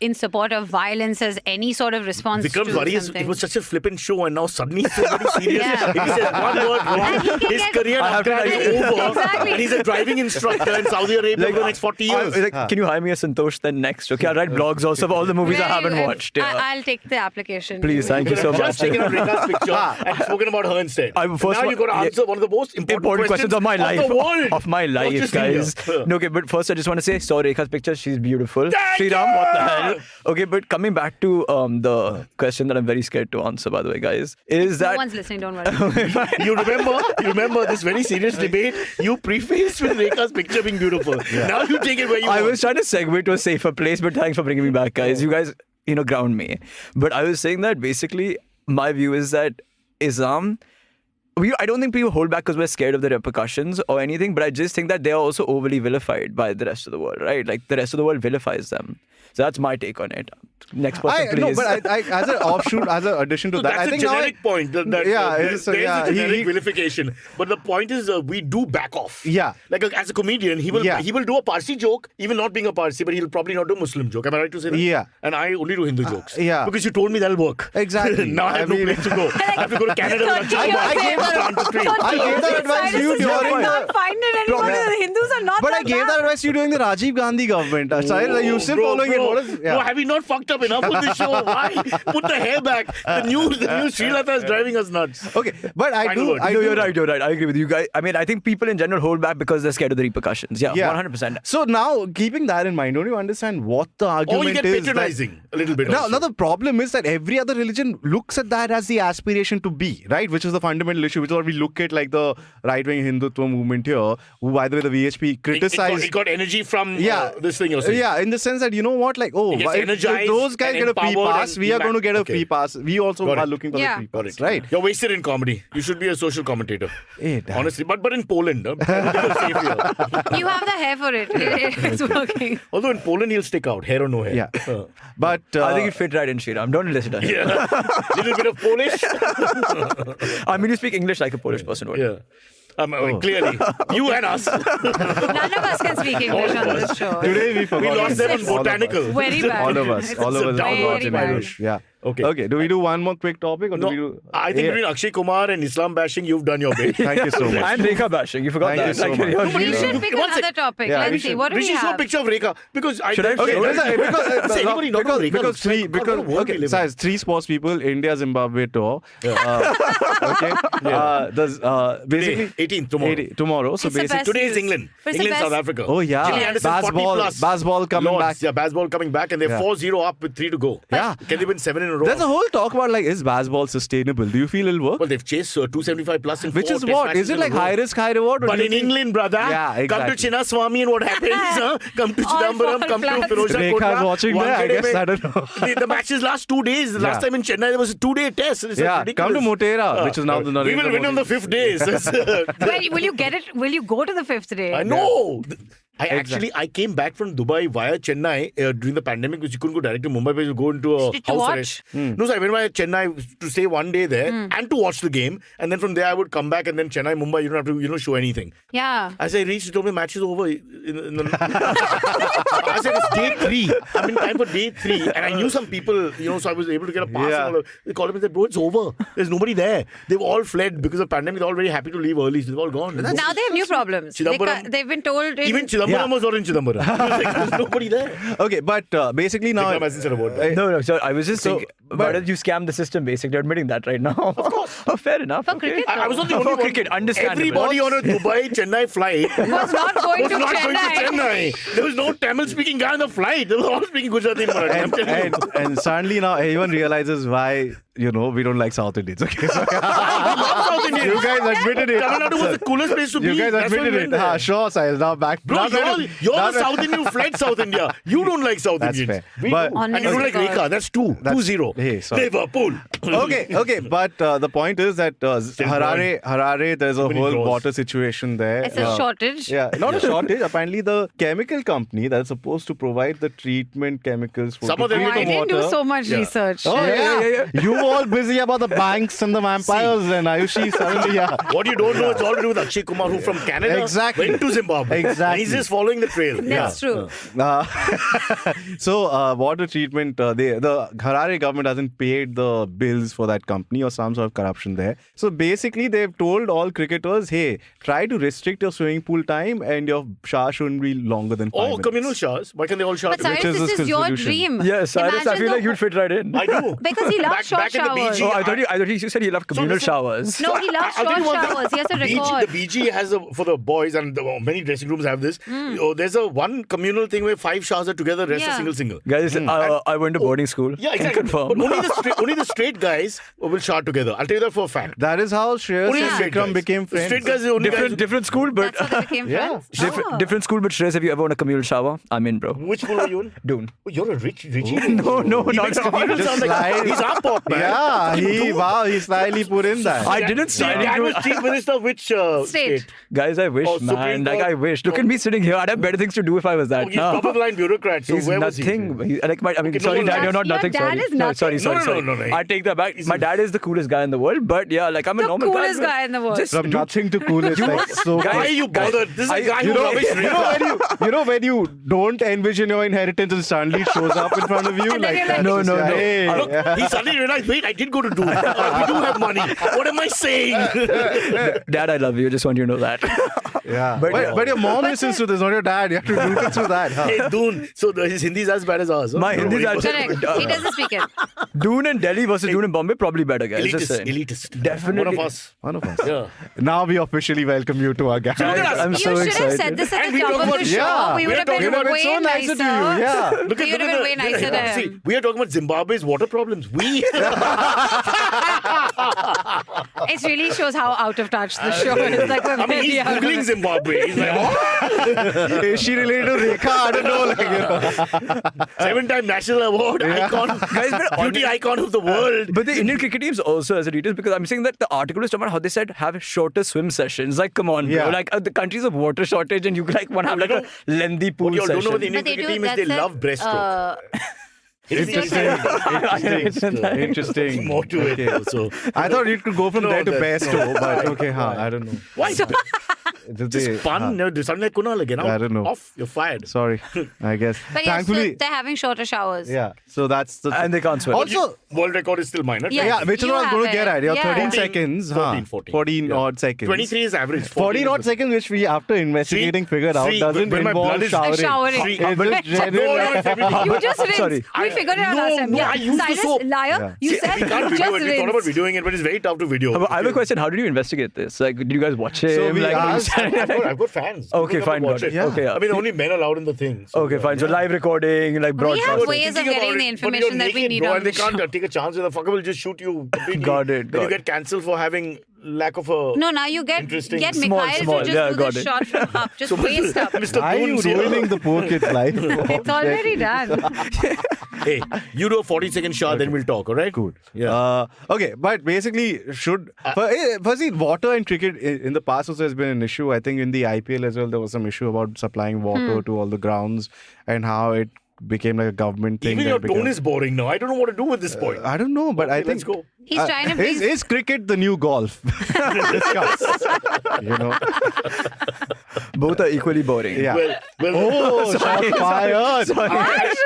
in support of violence as any sort of response Vikram's to worry is something. it was such a flippant show, and now suddenly he's so very serious. Yeah. If he says one word wrong, And he can his get- career I have to after that is like- over. Exactly. And he's a driving instructor in Saudi Arabia for the next 40 years. Can you hire me as Santosh then next? Okay, I'll write blogs also of all the movies I haven't watched. Yeah. I'll take the application. Please, thank you so Just much. taken out Rekha's picture and spoken about her instead. First Now you've got to answer one of the most important questions of my life. the world. Of my Not life, just guys. India. No, okay, but first I just want to say, saw Rekha's picture. She's beautiful. Thank Sriraam, what the you! hell? Okay, but coming back to the question that I'm very scared to answer, by the way, guys, is No that one's listening, don't worry. You remember this very serious debate you prefaced with Rekha's picture being beautiful. Now you take it where you I want. was trying to segue to a safer place, but thanks for bringing me back, guys. You guys, ground me. But I was saying that basically my view is that Islam, I don't think people hold back because we're scared of the repercussions or anything, but I just think that they are also overly vilified by the rest of the world, right? Like the rest of the world vilifies them. So that's my take on it. Next person, please. No, but I, as an offshoot, as an addition to So that, that's I a think generic point. it's There is yeah, a generic he- vilification. But the point is, we do back off. Yeah. Like as a comedian, he will do a Parsi joke, even not being a Parsi, but he'll probably not do a Muslim joke. Am I right to say that? Yeah. And I only do Hindu jokes. yeah. Because you told me that'll work. Exactly. Now I have no place to go. I have to go to Canada. I gave that advice to you during Not find it anymore. The Hindus are not. But I that gave bad. that advice to you during the Rajiv Gandhi government. Cyrus, are you still following it? What is, Bro, have we not fucked up enough with this show? Why? Put the hair back. The new Srilata is driving us nuts. Okay, but I Final do. word. I No, do. you're right. I agree with you guys. I mean, I think people in general hold back because they're scared of the repercussions. Yeah, 100%. So now, keeping that in mind, don't you understand what the argument Or you get is? that- patronizing a little bit. Now, also. the problem is that every other religion looks at that as the aspiration to be, right? Which is the fundamental issue, which is what we look at like the right-wing Hindutva movement here, who, by the way, the VHP criticized. It got energy from Yeah, this thing you're saying. Yeah, in the sense that, you know what, like, oh, It gets if energized those guys and get a free empowered pass, and we are going to get a okay. free pass. We also Got are it. looking for Yeah. the free Got pass, it. right? You're wasted in comedy. You should be a social commentator. Hey, damn. Honestly. But in Poland, I don't think you're safe here. You have the hair for it. It's working. Although in Poland, he'll stick out. Hair or no hair. Yeah. But I think it fit right in Sriram. Don't listen to him. Yeah. Little bit of Polish. I mean, you speak English like a Polish person would. Yeah. Clearly. You and us. None of us can speak English on this show. Today we forgot. We lost them on All of us. botanical. Very bad. All of us. It's All of us. very All in bad. Irish. Yeah. Okay. Okay. Do we do one more quick topic or do we do? I think between Akshay Kumar and Islam bashing, you've done your bit. Thank you so much. And Rekha bashing. You forgot Thank that. you so much. you're But you really- should pick One another sec. topic. Yeah, we Let's see. should- What do we Rishi, show a have? picture of Rekha. Because I Should I- okay, should I- Does anybody not know Rekha? because three God, what a world we live in. size, three sports people, India Zimbabwe tour. Okay. There's basically 18th tomorrow. tomorrow. So It's the basically best Today is news. England. But it's the England, South best- Africa. Oh, yeah. Gilly Anderson, 40 plus. Baseball coming Lords, back. Yeah, baseball coming back, and they're Yeah. 4-0 up with 3 to go. Yeah. Can they win 7 in a row? There's a whole talk about like, is baseball sustainable? Do you feel it'll work? Well, they've chased 275 plus in Which 4 is test what? matches Is it in a like row. high risk, high reward? Or But do you in think- England, brother, Yeah, come to exactly. Chinnaswamy and what happens? Come to All Chidambaram, fall come to flats. Firozha Rekha's Kotla. watching there, I guess. I don't know. The matches last 2 days. The last Yeah. time in Chennai, there was a 2-day test. It's Yeah, ridiculous. come to Motera, which is now the We will Narendra win on the Modi. 5th day. Wait, will you get it? Will you go to the 5th day? I know. Exactly. I came back from Dubai via Chennai during the pandemic because you couldn't go direct to Mumbai, but you go into a Did you house watch? arrest. No, so I went via Chennai to stay 1 day there and to watch the game, and then from there I would come back, and then Chennai, Mumbai, you don't have to show anything. Yeah. As I reached, he told me match is over. I said it's day 3. I'm in time for day 3, and I knew some people, so I was able to get a pass. Yeah. And all. They called me and said, "Bro, it's over. There's nobody there. They've all fled because of pandemic. They're all very happy to leave early. So they've all gone." Now they have new problems. Chidambaram- They've been told. Even Chidambaram was not in Chidambaram. There's nobody there. Okay, but basically now. Vikram hasn't said a word, right? No, so I was just So, thinking, why did you scam the system, basically? You're admitting that right now. Of course. Oh, fair enough. For okay. cricket, I was not the For only one. cricket, understandable. Everybody on a Dubai Chennai flight was not going was to not Chennai. going to Chennai. There was no Tamil speaking guy on the flight. They were all speaking Gujarati and Marathi. I'm telling you. and suddenly now everyone realizes why we don't like South Indians. Okay, so, I love South Indians. you guys admitted it. Tamil Nadu was the coolest place to be. You guys That's why we admitted went it. there. Sure, Sai. Now back. Bro, now you're now the South Indian who fled South India. You don't like South That's Indians. fair. We But- do. And you don't like Honestly, Rekha. That's 2-0. Hey, sorry. Liverpool. Okay, but the point is that Harare, there's a many whole draws. water situation there. It's a shortage. Yeah, not a shortage. Apparently, the chemical company that's supposed to provide the treatment chemicals for Some of them treat are I the didn't do water. so much Yeah. research. Oh yeah. You all busy about the banks and the vampires and Ayushi suddenly. Yeah. What you don't know, it's all to do with Akshay Kumar, who from Canada Exactly. went to Zimbabwe. Exactly. And he's just following the trail. That's true. So water treatment, the Harare government hasn't paid the bills for that company or some sort of corruption there. So basically, they've told all cricketers, hey, try to restrict your swimming pool time and your shower shouldn't be longer than 5 Oh, minutes. communal showers. Why can't they all shower But together? Cyrus, is this the is your solution. dream. Yes, Cyrus, I Imagine feel like the- you'd fit right in. I do. Because he loves short back in the showers. BG, Oh, I thought you said he loved communal listen- showers. No, he loves I'll tell you short one thing. showers. He has a record. The BG has for the boys, and many dressing rooms have this. There's a one communal thing where 5 showers are together, rest Yeah. are single. Guys, I went to boarding school. Yeah, Can exactly. confirm. But only the straight guys will shower together. I'll tell you that for a fact. That is how Shreyas Only and the straight Vikram guys. became The friends. straight guys are the only guys. different school, but That's how they became Yeah. friends. Oh. different school. But Shreyas, have you ever owned a communal shower? I'm in, bro. Which school are you in? Dune. Oh, you're a richie. No, He not makes at all. communal Just sound like slide. he's our pop man. Yeah, Dude. he slyly put in that. I didn't See, sign Dad into was chief minister of which State. Guys, I wish, Oh, Supreme man. Like, Court. I wish. Look at me sitting here. I'd have better things to do if I was that. Oh, he's No. top of the line bureaucrat. So He's where nothing. was he? Okay, no, sorry, no, Dad, you're not your nothing. dad Sorry. is No, nothing. sorry, sorry. No. I take that back. My dad is the coolest guy in the world, but yeah, like I'm a The normal coolest guy. guy in the world. Just From nothing to coolest, like so. Why are you bothered? This is a guy who rubbish When you don't envision your inheritance and suddenly it shows up in front of you, And then like you're that. like, No, Just, no, yeah, no. hey, Look, yeah. he suddenly realized, wait, I did go to do. We do have money. What am I saying? Dad, I love you. Just want you to know that. Yeah. But- But your mom listens to this, not your dad. You have to root it through that. Huh? Hey, Doon. So his Hindi is as bad as ours. Huh? My Don't know Hindi what is he actually- was- Correct. He doesn't speak it. Dune in Delhi versus Dune in Bombay, probably better, guys. Just saying. Elitist. Definitely. One of us. One of us. Yeah. Now we officially welcome you to our gang. Look at us. I'm You so should excited. have said this at And the we top talk of the about- show. Yeah. We would have talking been about- way so nice nicer. of you. Yeah. Look We would have been way nicer to him. See, we are talking about Zimbabwe's water problems. It really shows how out of touch the show is. Like, we're I mean, he's very out of Googling it. Zimbabwe. He's like, what? Is she related to Rekha? I don't know. Like, 7-time national award icon. Guys, but Beauty icon of the world. But the Indian cricket teams also has a details because I'm saying that the article is talking about how they said have shorter swim sessions. Like, come on, Yeah. bro. Like, the countries of water shortage and you like want to have like a lengthy pool What you all don't know session. about the Indian But they cricket do, team is that's they a, love breaststroke. Interesting. More to it. Okay. So I thought it could go from there to best, but okay, I don't know. why? Just Fun. No, suddenly Kunal again. I don't know. Off. You're fired. Sorry, I guess. But yeah, so Thankfully, they're having shorter showers. yeah. So that's the. And they can't sweat. Also, World record is still minor. Yeah. yeah, which is You what I was going to have get at. it. Yeah, 13 Yeah. seconds. 14. Yeah. odd seconds. 23 is average. 14 odd seconds, which we, after investigating, figured out See, doesn't when my blood involve is- showering. Showering. See, It's but- just general- You just rinsed. Sorry. We figured it out No, last time. no, Yeah. I used the Cyrus, soap. liar. Yeah. You See, said we can't video just it. We thought about rinse. videoing it, but it's very tough to video. I have a question. How did you investigate this? Like, did you guys watch him? So we like, asked- I've got fans. Okay, People come fine, to watch got it. it. Yeah. Okay, I mean, only men allowed in the thing. So, Okay, fine. So live recording, like We broadcast. have I was ways of thinking about getting the it, but you're information that we naked, need bro, on and they the can't show. take a chance. The fucker will just shoot you completely. Got it, Then got you it. get cancelled for having lack of a. No, now you get Interesting. Small, Mikhail small. to just Yeah, do got the it. shot from up. Just waist up. Mr. Why are you Goons here. ruining the poor kid's life? It's already done. Hey, you do a 40-second shot, then we'll talk, all right? Cool. Yeah. Okay, but basically, firstly, water in cricket in the past also has been an issue. I think in the IPL as well, there was some issue about supplying water to all the grounds and how it became like a government thing. Even that your became- tone is boring now. I don't know what to do with this point. I don't know, but I Okay, think let's go. He's trying to bring... is cricket the new golf? Discuss. You know. Both are equally boring. Yeah. Well, Oh, shot fired! I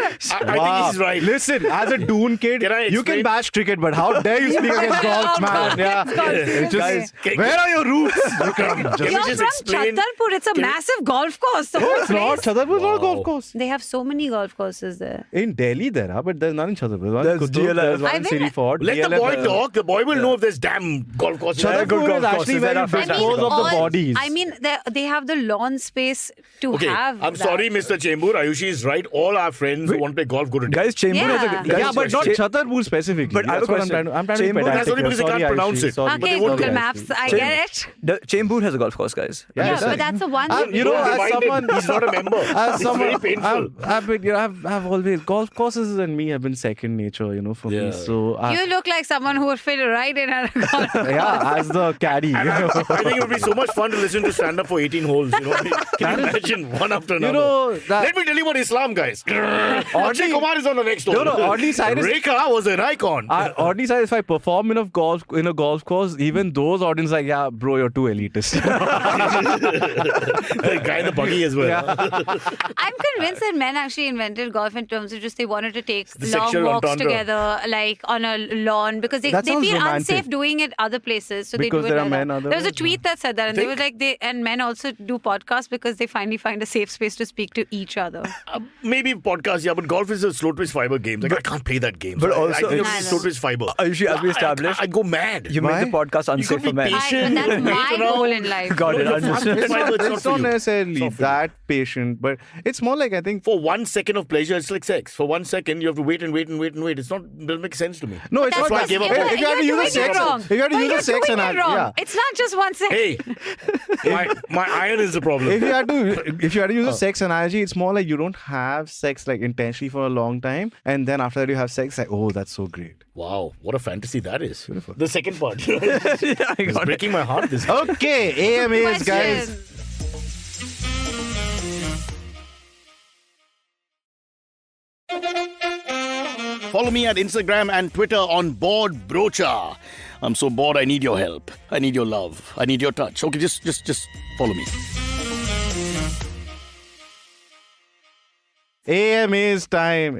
think he's right. Listen, as a Doon kid, Can I you can explain? bash cricket, but how dare you speak against golf, man? Yeah. It's just, Guys, can- where are your roots? Vikram? Can You're we just from explain? Chhattarpur. It's a massive golf course. The whole It's not. place. Chhattarpur is not a Wow. golf course. They have so many golf courses there. In Delhi, there are, but there's none in Chhattarpur. One There's in Kutuk, DLF. there's one I in bet- Siri Fort. Let the DLF, boy talk. The boy will know if there's damn golf courses. Yeah, good Chhattarpur golf is actually courses. very There are big fantastic because of the all- bodies. I mean, they have the lawn space to Okay, have. I'm that. sorry, Mr. Chembur. Ayushi is right. All our friends who want to play golf go to Guys, Chembur has Yeah. a guys, yeah, but not Che- Chhattarpur specifically. But I have a That's what question. I'm trying to be Chembur- That's pedantic only here. because they can't Sorry, pronounce Ayushi. it. Sorry. But they Okay, won't Google do that. Maps. I Che- get it. Chembur has a golf course, guys. Yeah, Yeah, it does. but that's the one. You know, Don't as remind him. someone, He's not a member. as It's someone, very painful. I've always golf courses and me have been second nature, for Yeah. me. So You look like someone who would fit right in at a golf. yeah, as the caddy, I think it would be so much fun to listen to stand up for 18 holes. Can you imagine one after another? Let me tell you about Islam, guys. Akshay Kumar is on the next hole. No, oddly, Cyrus- Rekha was an icon. Oddly, if I perform in a golf course, even those audience like, yeah, bro, you're too elitist. The guy in the buggy as well. I'm convinced that men actually invented golf in terms of just they wanted to take The long sexual walks entendre. together, like on a lawn, because they That feel sounds romantic. unsafe doing it other places. So Because they do there it are like men that. There was a otherwise, tweet that said that, and they were Think- like, and men also do podcasts because they finally find a safe space to speak to each other. Maybe podcast, yeah, but golf is a slow twitch fiber game. Like, I can't play that game. But I also- think I it's know. slow twitch fiber. Ayushi, as we established, I go mad. you Why? made the podcast You unsafe could be for men. patient. But that's my Wait around. goal in life. Got it. No, Understood. it's not it's for not you. necessarily It's not for you. that patient, but it's more like I think. For 1 second of pleasure, it's like sex. For 1 second, you have to wait and wait and wait and wait. It's not, doesn't make sense to me. No, it's That's not. why I gave up. If you have to You're use a doing it sex, wrong. if you have to No, use you're a sex doing it analogy, wrong. yeah. It's not just 1 second. Hey, my iron is the problem. If you had to use a sex analogy, it's more like you don't have sex like intentionally for a long time, and then after that you have sex, like, oh, that's so great. Wow, what a fantasy that is. Beautiful. The second part. Yeah, I It's got it. breaking my heart. This. Okay, AMAs, guys. Question. Follow me at Instagram and Twitter on Bored Broacha. I'm so bored. I need your help. I need your love. I need your touch. Okay, just follow me. AMA's time.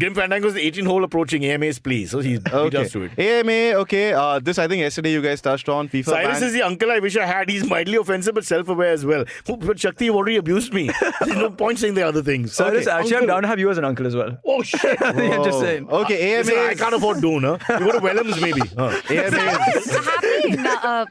Grim Fandango's the 18-hole approaching. AMAs, please. So he does to it. AMA, okay. This I think yesterday you guys touched on FIFA. Cyrus ban. is the uncle I wish I had. He's mildly offensive but self-aware as well. But Shakti, you've already abused me. There's no point saying the other things. Cyrus, Okay, actually, I'm uncle. down to have you as an uncle as well. Oh, shit. Yeah, just saying. Okay, Listen, AMA. I can't afford Doon, huh? You go to Wellham's maybe. Happy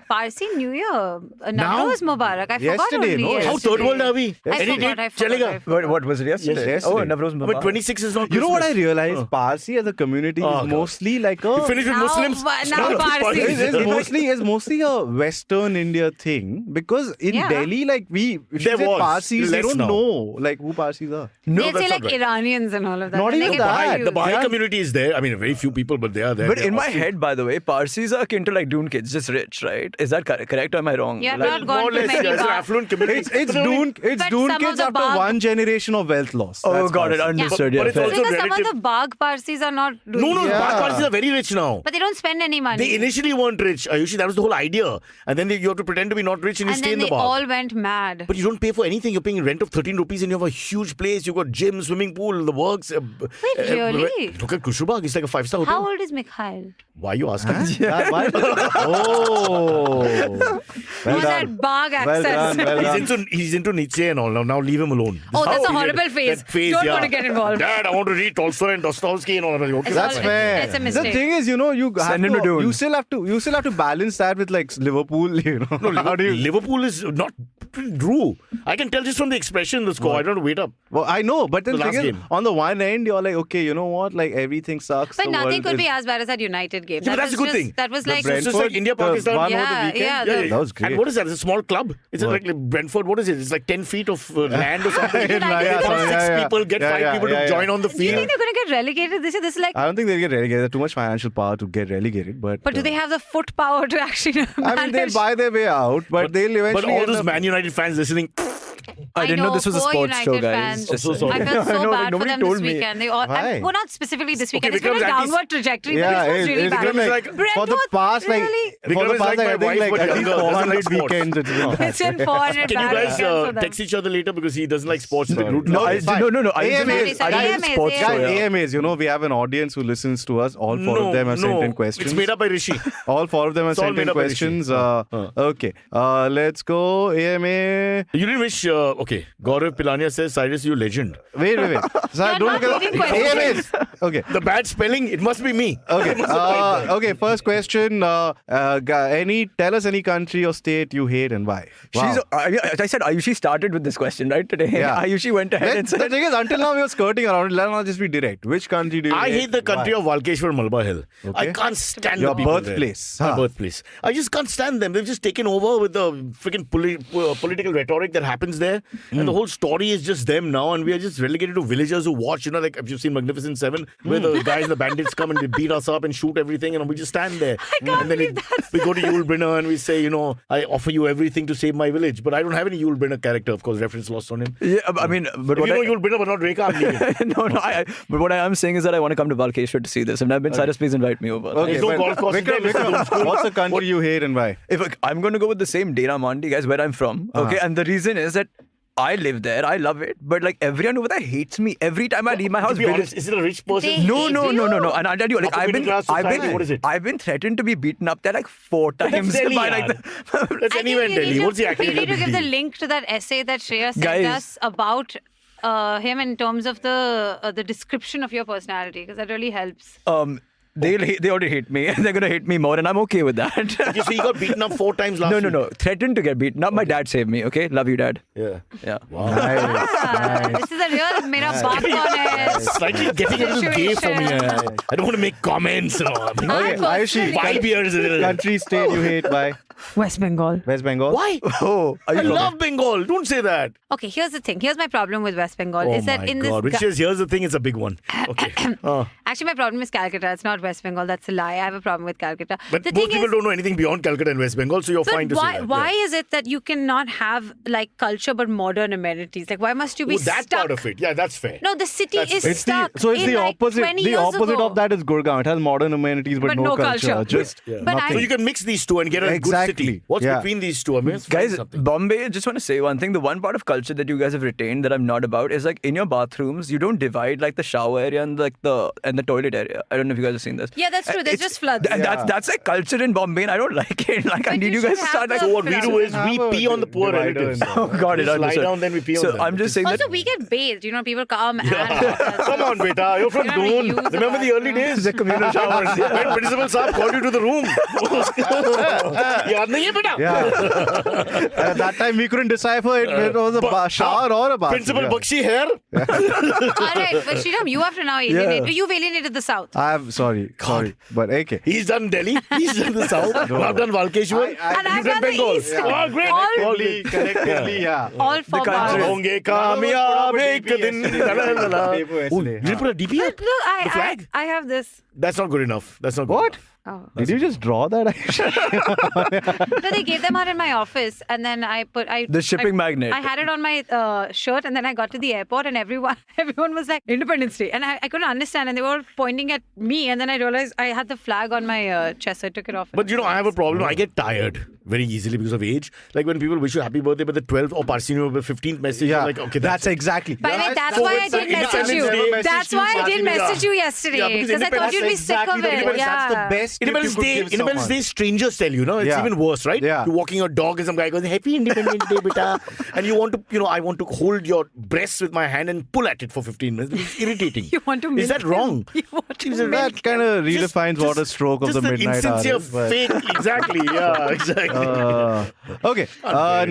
Parsi New Year. Navroz Mubarak. I forgot Yesterday, only no? How yesterday. third world are we? I Any forgot, date? I forgot, Chalega. I forgot. What was it yesterday? Yes, Oh, yesterday. Navroz But Mubarak. 26 is not You know what I Christmas. realized? Parsi as a community Oh, is God. mostly like a. You finish with Now- Muslims? now No, Parsi. It's mostly a Western India thing because in Yeah. Delhi, like if you There say was. Parsis, they Less don't now. know like who Parsis are. No, They'd that's say not like right. Iranians and all of that. Not and they even get that. confused. The Baha'i Yeah. community is there. I mean, very few people, but they are there. But They're in my awesome. head, by the way, Parsis are akin to like Doon kids, just rich, right? Is that correct or am I wrong? Yeah, Like- not More or gone to less, many yeah, it's an bars. affluent community. It's But the only- Doon But some of kids the after bar- one generation of wealth loss. Oh, got it. Understood. But Yeah, it's fair. also Because some of relative. the Bagh Parsis are not doing No, it. Bharat Parsis are very rich now. But they don't spend any money. They initially weren't rich, Ayushi. That was the whole idea. And then you have to pretend to be not rich and you and stay then in the they bar. all went mad. But you don't pay for anything. You're paying rent of 13 rupees and you have a huge place. You've got gym, swimming pool, the works. Wait, really? Look at Kushrubag. It's like a 5-star hotel. How old is Mikhail? Why are you asking? Why? Oh. Well Who's that done. Bagh Well access? done. Well done. He's into Nietzsche and all. Now leave him alone. Oh, that's a How- horrible phase. That phase, Don't yeah. want to get involved. Dad, I want to read Tolstoy and Dostoevsky and all. Okay, It's That's all- fair. It's a The mistake. thing is, you know, you have Send him to Dune. you still have to balance that with like Liverpool, you know. No, How do you? Liverpool is not true. I can tell just from the expression in the score. I don't have to wait up. Well, I know, but then The the thing last is, game. on the one end, you're like, okay, you know what? Like everything sucks. But the nothing world could is- be as bad as that United game. Yeah, but That that's a was good just- thing. That was like... It's just like India, the Pakistan. one over Yeah, the weekend. yeah, Yeah, yeah. That was great. And what is that? It's a small club. It's like Brentford. What is it? It's like 10 feet of land or something. Yeah, They yeah, want yeah, 6 people, get 5 people to join on the Do you field. think they're going to get relegated this year? This is like... I don't think they'll get relegated. There's too much financial power to get relegated. But But do they have the foot power to actually I mean, they'll manage? buy their way out, but they'll eventually. But all end those up- Man United fans listening. I didn't know this was a poor sports show, United guys. fans. Just I'm so I sorry. felt so I know, bad for nobody them this told me. weekend. They all, Why? well, not specifically this weekend. Okay, It's been a Vikram's anti- downward trajectory, Yeah, but it was really it's bad. been like, Like- for the Brentford, past really? for the Vikram is past like my I think wife, like but at least younger, doesn't 400 like sports. weekends. It's been It's in 400 Can you bad guys weekends for them. text each other later because he doesn't like sports? Sorry. Root No, for I, it. fine. no, no, no. I didn't AMAs, do this. I didn't do AMAs, the sports show. Guys, Yeah. AMAs, you know, we have an audience who listens to us. All four of them have sent in questions. It's made up by Rishi. All four of them have It's all sent made in up by Rishi. questions. Okay, let's go. AMA. You didn't wish. Okay, Gaurav Pilania says, Cyrus, you legend. Wait. So You're don't not look at reading questions. AMAs. Okay. The bad spelling, it must be me. Okay. Okay. First question. Tell us any country or state you hate and why. Wow. I said Ayushi started with this question, right, today? Yeah. Ayushi went ahead and The said... thing is, until now we were skirting around it. Let us just be direct. Which country do you I hate the country Why? of Valkeshwar Malba Hill. Okay. I can't stand Your the people birthplace, there. huh? My birthplace. I just can't stand them. They've just taken over with the freaking political rhetoric that happens there. And the whole story is just them now. And we are just relegated to villagers who watch, you know, like if you've seen Magnificent Seven, where the guys, the bandits come and they beat us up and shoot everything. And we just stand there. can't and then believe that's we go to Yul Brynner and we say, you know, I offer you everything to save my village. But I don't have any Yul Brynner character, of course, reference lost on him. Yeah, I mean, but If what you know I... Yul Brynner but not Rekha, I'm leaving. No, but what I am saying is that I want to come to Valkeshwar to see this. I've never been. Cyrus, please invite me over. Okay, There's no but golf course Vikram, there, Mr. Doomskull. what's the country you hate and why? If I'm going to go with the same Dana Mandi, guys, where I'm from, okay, and the reason is that I live there, I love it, but like everyone over there hates me every time I leave my house. To be honest, is it a rich person? They- No, hate no, you? and I'll tell you, like Upper middle class society, what is it? I've been threatened to be beaten up there like 4 times Delhi, by yaar. like That's I think anywhere in you need Delhi. to- What's the You actual need to give the deal? link to that essay that Shreyas sent Guys. us about him in terms of the description of your personality, because that really helps. They already hate me and they're gonna hate me more, and I'm okay with that. You see, he got beaten up 4 times last week. No. Threatened to get beaten up. My dad saved me. Okay, love you, Dad. Yeah. Yeah. This is a real mera baap kaun hai. Slightly getting a little gay for me. I don't want to make comments and all. Okay, Ayushi, Vibe here is a little... country, state you hate by West Bengal. West Bengal. Why? Oh, I love Bengal. Don't say that. Okay, here's the thing. Here's my problem with West Bengal. Oh is that my in God. this Which is, here's the thing, it's a big one. Okay. actually my problem is Calcutta. It's not West Bengal. That's a lie. I have a problem with Calcutta. But the most thing people is, don't know anything beyond Calcutta and West Bengal, so you're so fine to why, say that. why is it that you cannot have like culture but modern amenities? Like why must you be Oh, that stuck? part of it. Yeah, that's fair. No, the city That's is fair. It's stuck. the in like opposite. 20 The years opposite ago. of that is Gurgaon. It has modern amenities but no culture. Just But nothing. So you can mix these two and get a good Exactly. city. What's Yeah. between these two? I mean, it's Guys, something. Bombay, just want to say one thing. The one part of culture that you guys have retained that I'm not about is like in your bathrooms, you don't divide like the shower area and like the toilet area. I don't know if you guys have seen this. Yeah, that's true. There's It's- just floods. And that's like culture in Bombay, and I don't like it. Like I But need you you guys should to start have like. So what we do is Have we a pee on the poor divider relatives. in there. Oh, got it. Just lie understood. down, then we pee on So them. I'm just saying Also, that. we get bathed. You know, people come and... Come on, beta. You're from You don't Doon. use the Remember the early bathroom. days? The communal showers. When Principal Saab called you to the room. Yaad nahi hai, beta? Yeah. At that time we couldn't decipher it whether it was a shower or a bathroom. Principal Yeah. Bakshi hair. All right, but Sriram, you have to now alienate. You've alienated the South. I'm sorry, but okay. He's done Delhi. He's done the South. I've done Valkeshwar. And I've You've done the Bengal. East. Oh, great. All- Collectively, yeah. All for country. Bharat. Honge kaamyab ek din. Day for Oh, yesterday. did you put a DP up? Look, The flag? I have this. That's not good enough. That's not good What? enough. Oh. Did you just draw that? No, they gave them out in my office, and then The shipping magnet. I had it on my shirt, and then I got to the airport, and everyone was like Independence Day, and I couldn't understand, and they were pointing at me, and then I realized I had the flag on my chest, so I took it off. But I have a problem. I get tired very easily because of age. Like when people wish you happy birthday, but the 12th or Parsino, the 15th message, you're like, okay, that's exactly. By the way, that's why I didn't message you. That's why I didn't message you yesterday, because I thought you'd be sick of it. That's the best. Independence Day, strangers tell you, no? It's even worse, right? Yeah. You're walking your dog and some guy goes, Happy Independence Day, beta. And you want to, I want to hold your breasts with my hand and pull at it for 15 minutes. It's irritating. You want to Is that wrong? You want to That kind of redefines what a stroke of the midnight hour insincere is. but- fake. Exactly. Yeah, exactly. Okay.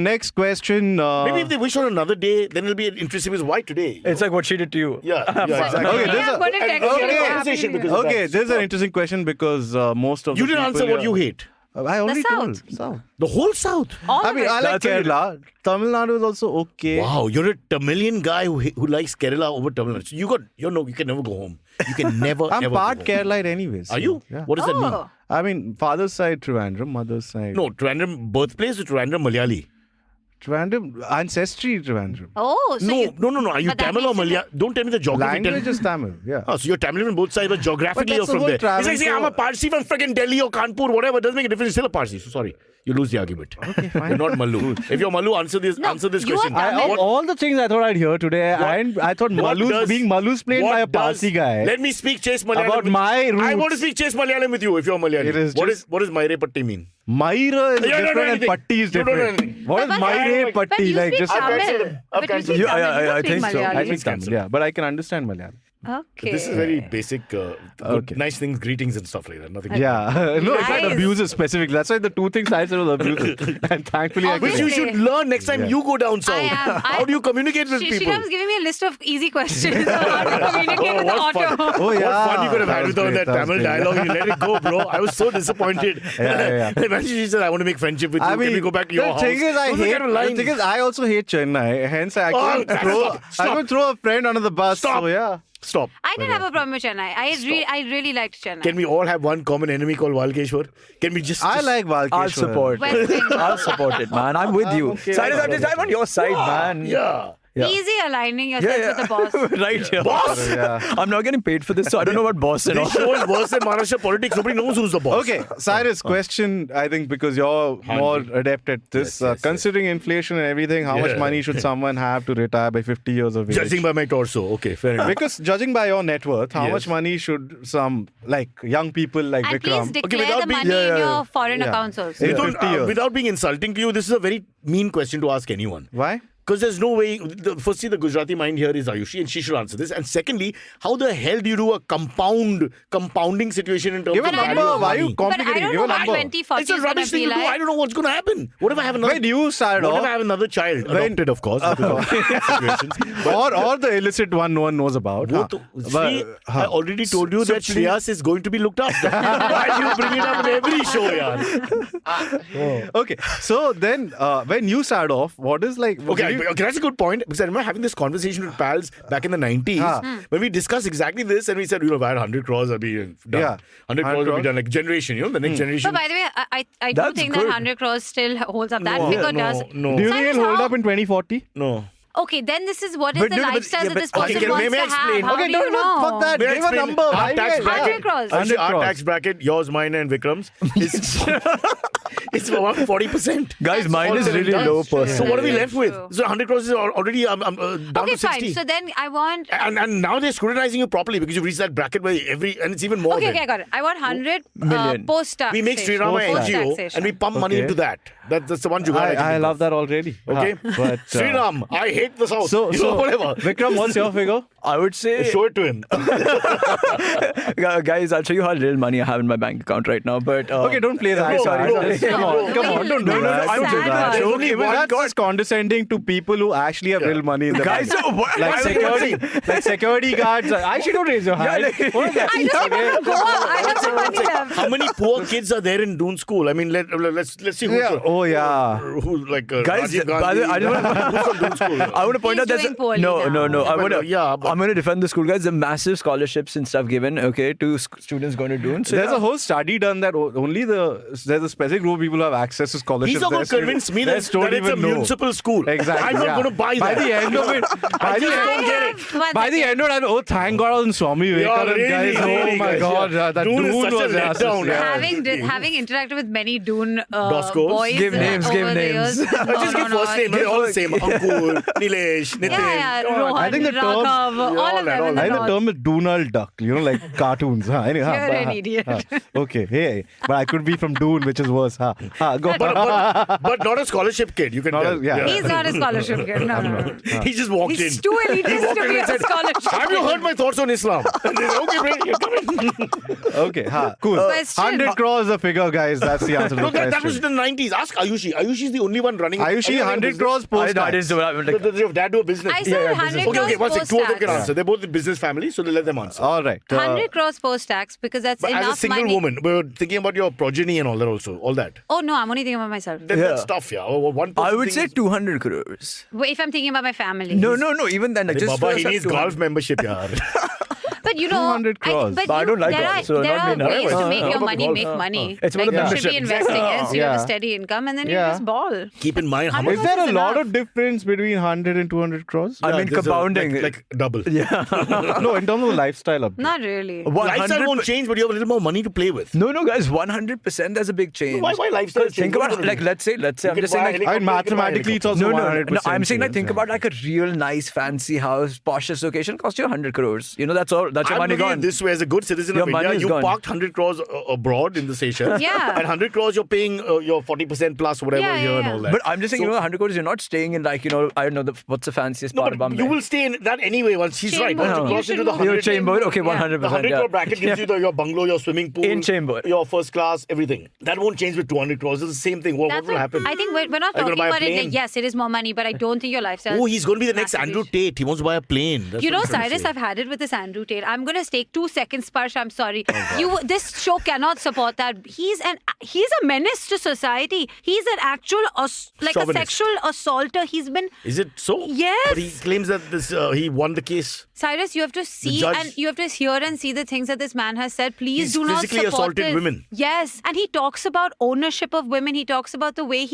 Next question. Maybe if they wish on another day, then it'll be interesting. Because why today? It's like what she did to you. Yeah, exactly. Okay, Yeah, I'm going to text you. Okay. Happy Conversation New Year. because of Okay, that. this is an interesting question because most of You the didn't people answer what here- you hate. I already told. South. South. The whole South. All I mean, of it. I like That's Kerala. Tamil Nadu is also okay. Wow, you're a Tamilian guy who likes Kerala over Tamil Nadu. So you can never go home. You can never I'm ever part go home. Keralite anyways. Are so, you? Yeah. What does that mean? Oh. I mean, father's side Trivandrum, mother's side. No, Trivandrum birthplace or Trivandrum Malayali? Trivandrum, ancestry Trivandrum. Oh, so No. Are you But that Tamil or means you- Malayali? Don't tell me the geography. Language is Tamil, yeah. Oh, so you're Tamil on both sides, but geographically you're that's the from whole there. It's travel like saying to- I'm a Parsi from friggin' Delhi or Kanpur, whatever. Doesn't make a difference. You're still a Parsi. So sorry. You lose the argument. Okay, fine. You're not Mallu. If you're Mallu, answer this you question. are Tamil. All the things I thought I'd hear today, I thought being Malu's played by a Parsi guy. Let me speak Chase Malayalam. About with my you. I roots. want to speak Chase Malayalam with you if you're Malayali. It is What does Maire Patti mean? Maira is You don't know different and anything. Patti is You don't know different. anything. What is But Maire but Patti? you Like speak just Tamil. cancelled. But you speak Yeah, Tamil. You I don't speak think so. Malayali. I speak Tamil, yeah, but I can understand Malayalam. Okay. This is very basic, good, Okay. nice things, greetings and stuff like that. Nothing. Yeah, no, it's not Nice. abuses specifically. That's why the two things I said was abuses. And thankfully, I Which can. you should learn next time you go down south. How do you communicate with She people? was giving me a list of easy questions on how to communicate with the what fun. auto. Oh, yeah. What fun you could have had was with all great, that was Tamil great. dialogue. You let it go, bro. I was so disappointed. Yeah. Imagine she said, I want to make friendship with you. I mean, Can we go back to your the house? thing is, Those are the kind of the lines. thing is, I also hate Chennai. Hence, I Oh, couldn't stop. I could throw a friend under the bus. Stop. So yeah. Stop. I didn't have a problem with Chennai. I really liked Chennai. Can we all have one common enemy called Valkeshwar? Can we just... I like Valkeshwar. I'll support. West Bengal. I'll support it, man. I'm with you. okay. Cyrus, I'm on your side, man. Yeah. Yeah. Easy aligning yourself with the boss. Right here. Boss! Yeah. I'm not getting paid for this, so I don't know what boss and all. This show is worse than Maharashtra politics. Nobody knows who's the boss. Okay, Cyrus, question, I think, because you're more adept at this. Yes. Considering inflation and everything, how much Yeah. money should someone have to retire by 50 years of age? Judging by my torso. Okay, fair enough. Because judging by your net worth, how Yes. much money should some, like, young people like And please Vikram... declare without the being- money in your foreign Yeah. accounts also. Yeah. Without, 50 years. without being insulting to you, this is a very mean question to ask anyone. Why? Because there's no way. Firstly, the Gujarati mind here is Ayushi, and she should answer this. And secondly, how the hell do you do a compounding situation in terms Give a of value number. of Why are money? you But I complicating? don't Give know a what number. 2040 It's a is going rubbish to thing be to do. I like. don't know what's going to happen. What if I have another? When you started What if off... I have another child? Adopted, of course. because of situations. or the illicit one no one knows about. Both, see, I already told you that Shreyas is going to be looked after. Why do you bring it up in every show, yaar? Okay, so then when you started off, what is like... Okay, that's a good point because I remember having this conversation with pals back in the 90s when we discussed exactly this and we said, if I had 100 crores, I'd be done. Yeah. 100 crores would be done. Like generation, the next generation. But by the way, I do That's think good. that 100 crores still holds up. That No, figure no, does. no. Do you think Cyrus, it'll hold how- up in 2040? No. Okay, then this is what is But the no, but- lifestyle yeah, that but- this person okay, wants may I to have. explain? How Okay, do you know? fuck that. May I Give a explain? number. Our Why tax you- bracket, 100 crores. Actually, our 100 tax bracket, yours, mine, and Vikram's, is it's around 40%. Guys, mine is All really done. low So personally. what are we left with? True. So 100 crores is already down Okay, to 60. fine. So then I want. And now they're scrutinizing you properly because you've reached that bracket where and it's even more. Okay, than. I got it. I want 100 Million. post-tax. We make Sriraam an NGO and we pump money Okay. into that. That's the one jugaad I can I think love of. that already. Okay? But, Sriraam, I hate the South. so whatever. Vikram, what's your figure? I would say, Show it to him. guys, I'll show you how little money I have in my bank account right now. But Okay, don't play that. No, card. no, Come on, come on, don't do No, that. I'm Don't do sad. that. There's only one That's just condescending to people who actually have real money in the Guys, bank. what? Like security guards. Actually, don't raise your hand. What is that? I just want to go. I have some money left. How many poor kids are there in Doon School? I mean, let's see who's Yeah. Oh yeah. who's like Guys, Rajiv by the way, Gandhi. I just want Who's from Doon School? I want to point He's out there's doing poorly now. no. I'm yeah, but- going to defend the school guys. The massive scholarships and stuff given, okay, to students going to Doon. So There's a whole study done that only there's a specific group of people who have access to scholarships. He's not going to convince me that it's a municipal school. Exactly. I'm not yeah. going to buy By that. the end of it, I just don't get it. by the end of it, oh, thank God I was in Swami Vivekananda, really, guys. Oh really, my guys, God, yeah. that Doon is Doon such a was letdown, yeah. Having interacted with many Doon Dos goes? boys Give names, over give the names. years. Just give first name. They're all the same. Ankur, Nilesh, Nitin. Yeah, Come on. Rohan, I think the term- Raghav, all all of that, them all in that. I the think the north. term is Donald Duck, like cartoons. Anyway, You're an idiot. Okay, hey, but I could be from Doon, which is worse. Go. But not a scholarship kid. You can Not a- tell. yeah. He's not a scholarship kid. No. He just walked He's in. too He elitist walked to in be and a said, scholarship have you heard my thoughts on Islam? And they said, okay, bro, you're coming. Okay, cool. Question. 100 crores a figure, guys. That's the answer to No, the that was in question. the 90s. Ask Ayushi. Ayushi is the only one running. Ayushi, 100 crores I post-tax. didn't do it. I'm like, Does your dad do a business? I said 100 Okay, one crores second. Two of them can post-tax. answer. They're both the business family, so let them answer. All right. 100 crores post-tax because that's But enough as a single money. woman, we're thinking about your progeny and all that also. All that. Oh, no, I'm only thinking about myself. That's tough, yeah. One I person would say thinks- 200 crores. But if I'm thinking about my family. No. Even then, like, Hey, just Baba, for he us, needs 200. golf membership, yaar. But you know, 200 crores. But I don't like there golf, are, so there not are me, no. ways to Uh, make uh, your uh, money golf, make money. It's like about the you should be membership. investing it, so you have Yeah. a steady income, and then you Yeah. just ball. Keep in mind how 100 much. Is there a is lot enough. of difference between 100 and 200 crores? I mean, there's compounding. like double. Yeah. No, in terms of lifestyle update. Not really. Lifestyle won't change, but you have a little more money to play with. No, guys, 100% there's a big change. Why lifestyle Because think change? about, like, let's say, I'm can just saying, buy like, a I mean, mathematically, it's also no, 100%. I'm saying, like, think change, about, like, a real nice fancy house, poshest location, cost you 100 crores. You know, that's all. That's your I'm money looking at gone. it this way, as a good citizen Your of money India, is you gone. parked 100 crores abroad in the Seychelles. Yeah. And 100 crores you're paying your 40% plus whatever Yeah, here yeah, and yeah. all that. But I'm just saying, So- 100 crores, you're not staying in, like, I don't know, what's the fanciest No, part of but Bombay? you will stay in that anyway once she's right. Chambers. Once you You cross should into the move. 100, Your chamber, okay, Yeah. 100%. the 100 yeah. crore bracket gives you your bungalow, your swimming pool, In chamber. your first class, everything. That won't change with 200 crores. It's the same thing. What That's will what- happen? I think we're not Are you gonna talking buy a about it. plane? Like, yes, it is more money, but I don't think your lifestyle. Oh, he's going to be the next massively Andrew Tate. He wants to buy a plane. That's You what know, he's trying to Cyrus, say. I've had it with this Andrew Tate. I'm gonna take 2 seconds, Sparsh. I'm sorry. This show cannot support that. He's a menace to society. He's an actual a Chauvinist. sexual assaulter. He's been. Is it so? Yes. But he claims that he won the case. Cyrus, you have to see judge- and you have to hear and see the things that this man has said. Please He's do not physically support assaulted this. women. Yes, and he talks about ownership of women. He talks about the way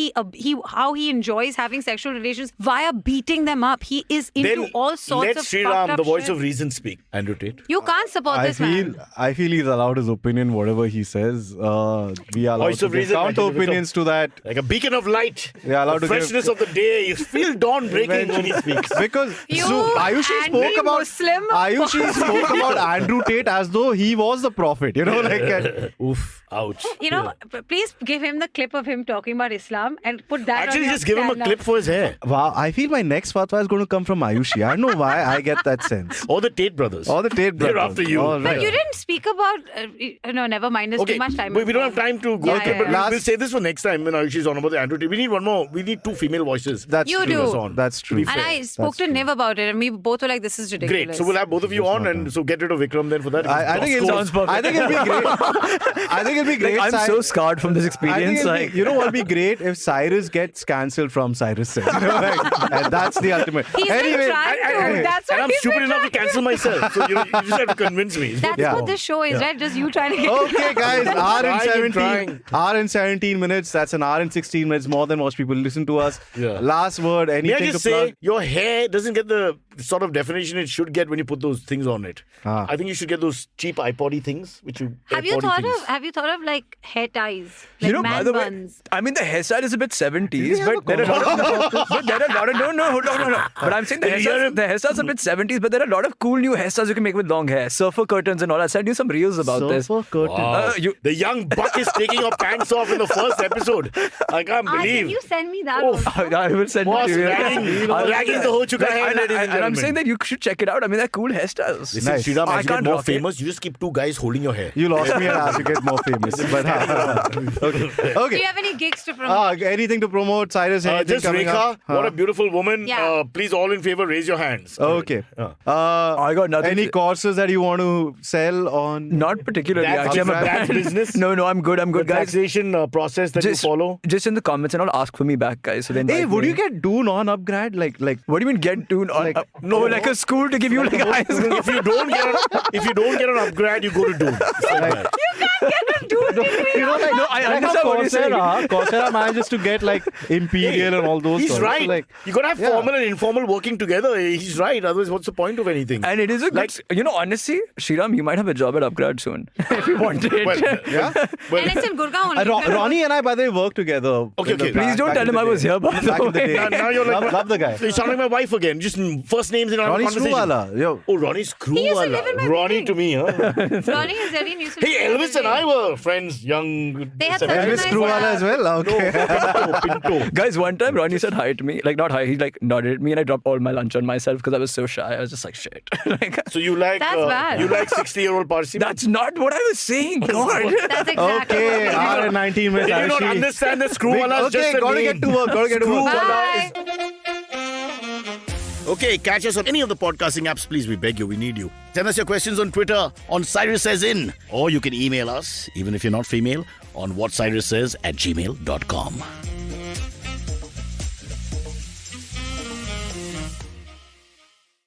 how he enjoys having sexual relations via beating them up. He is into Then all sorts let of Sriraam, fucked up the voice shit. of reason, speak. Andrew Tate. You can't support this man. I feel he's allowed his opinion, whatever he says. We are allowed Voice to of give reason, counter like, opinions to that. Like a beacon of light. Yeah, allowed the to give- freshness of the day. You feel dawn breaking when he speaks. Because You Ayushi spoke about anti-Muslim. Ayushi spoke about Andrew Tate as though he was the prophet. You know, like Oof. Ouch. You know, please give him the clip of him talking about Islam and put that on Actually, your just give him a stand-up. clip for his hair. wow. I feel my next fatwa is going to come from Ayushi. I don't know why I get that sense. Or the Tate brothers. All the Tate They're brothers. after you. All But right. you didn't speak about... no, never mind. There's Okay, too much time. we don't have time to go Yeah, through, yeah, but yeah. we'll Last- say this for next time when Ayushi is on about the Andrew Tate. We need one more. We need 2 female voices. That's You true. do. Us on. That's true. To be And fair. I spoke That's to true. Niv about it, and we both were like, "This is ridiculous." Great. So we'll have both of you on, and so get rid of Vikram then for that. I think it'll Sounds perfect. I think it'll be great. I think it'll be great. I'm so scarred from this I think experience. it'll Like, be, you know what would be great if Cyrus gets cancelled from Cyrus says. You know, like, and that's the ultimate. He's been anyway, trying to. That's what and I'm he's stupid been enough to trying cancel myself. So you just have to convince me. It's That's Yeah. what this show is, right? Just you trying to get. Okay, guys, hour and Trying, 17. trying. Hour and 17 minutes. That's an hour and 16 minutes more than most people listen to us. Yeah. Last word, May I anything just to say, plug? your hair doesn't get the sort of definition it should get when you put those things on it. Ah. I think you should get those cheap iPod-y things, which you. Have you thought of like hair ties, like by man the way, buns? I mean, the hairstyle is a bit 70s, but there are a lot of no, hold on. But I'm saying the hairstyle's a bit 70s, but there are a lot of cool new hairstyles you can make with long hair. Surfer curtains and all. I sent you some reels about this. Surfer curtain. Wow. You- The young buck is taking your pants off in the first episode. I can't Can believe. you send me that? Oh, also? I will send Boss it to you. ragging the ho chuka hai, ladies and And I'm saying that you should check it out. I mean, they're cool hairstyles. Listen, Nice. Sriraam, I as you get can't more rock it. famous, you just keep two guys holding your hair. You lost me as you get more famous. But okay. Do Okay. you have any gigs to promote? Anything to promote, Cyrus? Anything Just coming Rekha, up? what a beautiful woman. Yeah. Please, all in favor, raise your hands. Okay. I got nothing Any to- courses that you want to sell on? Not particularly. That's Actually, I'm a that bad business? No, I'm good. I'm The good, guys. taxation process that Just you follow. Just in the comments and I'll ask for me back, guys. So then. Hey, would you get do non-upgrade? Like, What do you mean get to? No, like a school to give you like high school. If you don't get an upgrade, you go to Doom. you know, like, No, I understand what you're saying. Coursera manages to get like Imperial and all those. He's stuff. right. So, like, You got to have formal and informal working together. He's right. Otherwise, what's the point of anything? And it is a good, honestly, Shriram, you might have a job at Upgrad soon if you want it. Well, yeah. well, And it's in Gurgaon only. Ronnie and I, by the way, work together. Okay, in the okay. Please don't back tell in him the I was day. here, by the Back in the way. day. now you're like, love the guy. You sound like my wife again. Just first names in our Ronnie conversation. Screwwala. Yo. Oh, Ronnie Screwwala. He used to live in my Ronnie building. to me, huh? Ronnie is very new. Hey, Elvis and I were friends, young. They had seven- such a Elvis nice Screwwala laugh. as well. Okay. Pinto. Guys, one time Ronnie said hi to me. Like, not hi, he like nodded at me and I dropped all my lunch on myself because I was so shy. I was just like, shit. Like, So you like That's bad. you like 60-year-old Parsi? that's not what I was saying. God. That's exactly. Okay. Hour and 19 minutes. Did you not Ayushi. understand that Screwwala is Okay, just a gotta name? get to work. Gotta get to work. Bye. Okay, catch us on any of the podcasting apps, please. We beg you, we need you. Send us your questions on Twitter on Cyrus Says In. Or you can email us, even if you're not female, on whatcyrussays@gmail.com.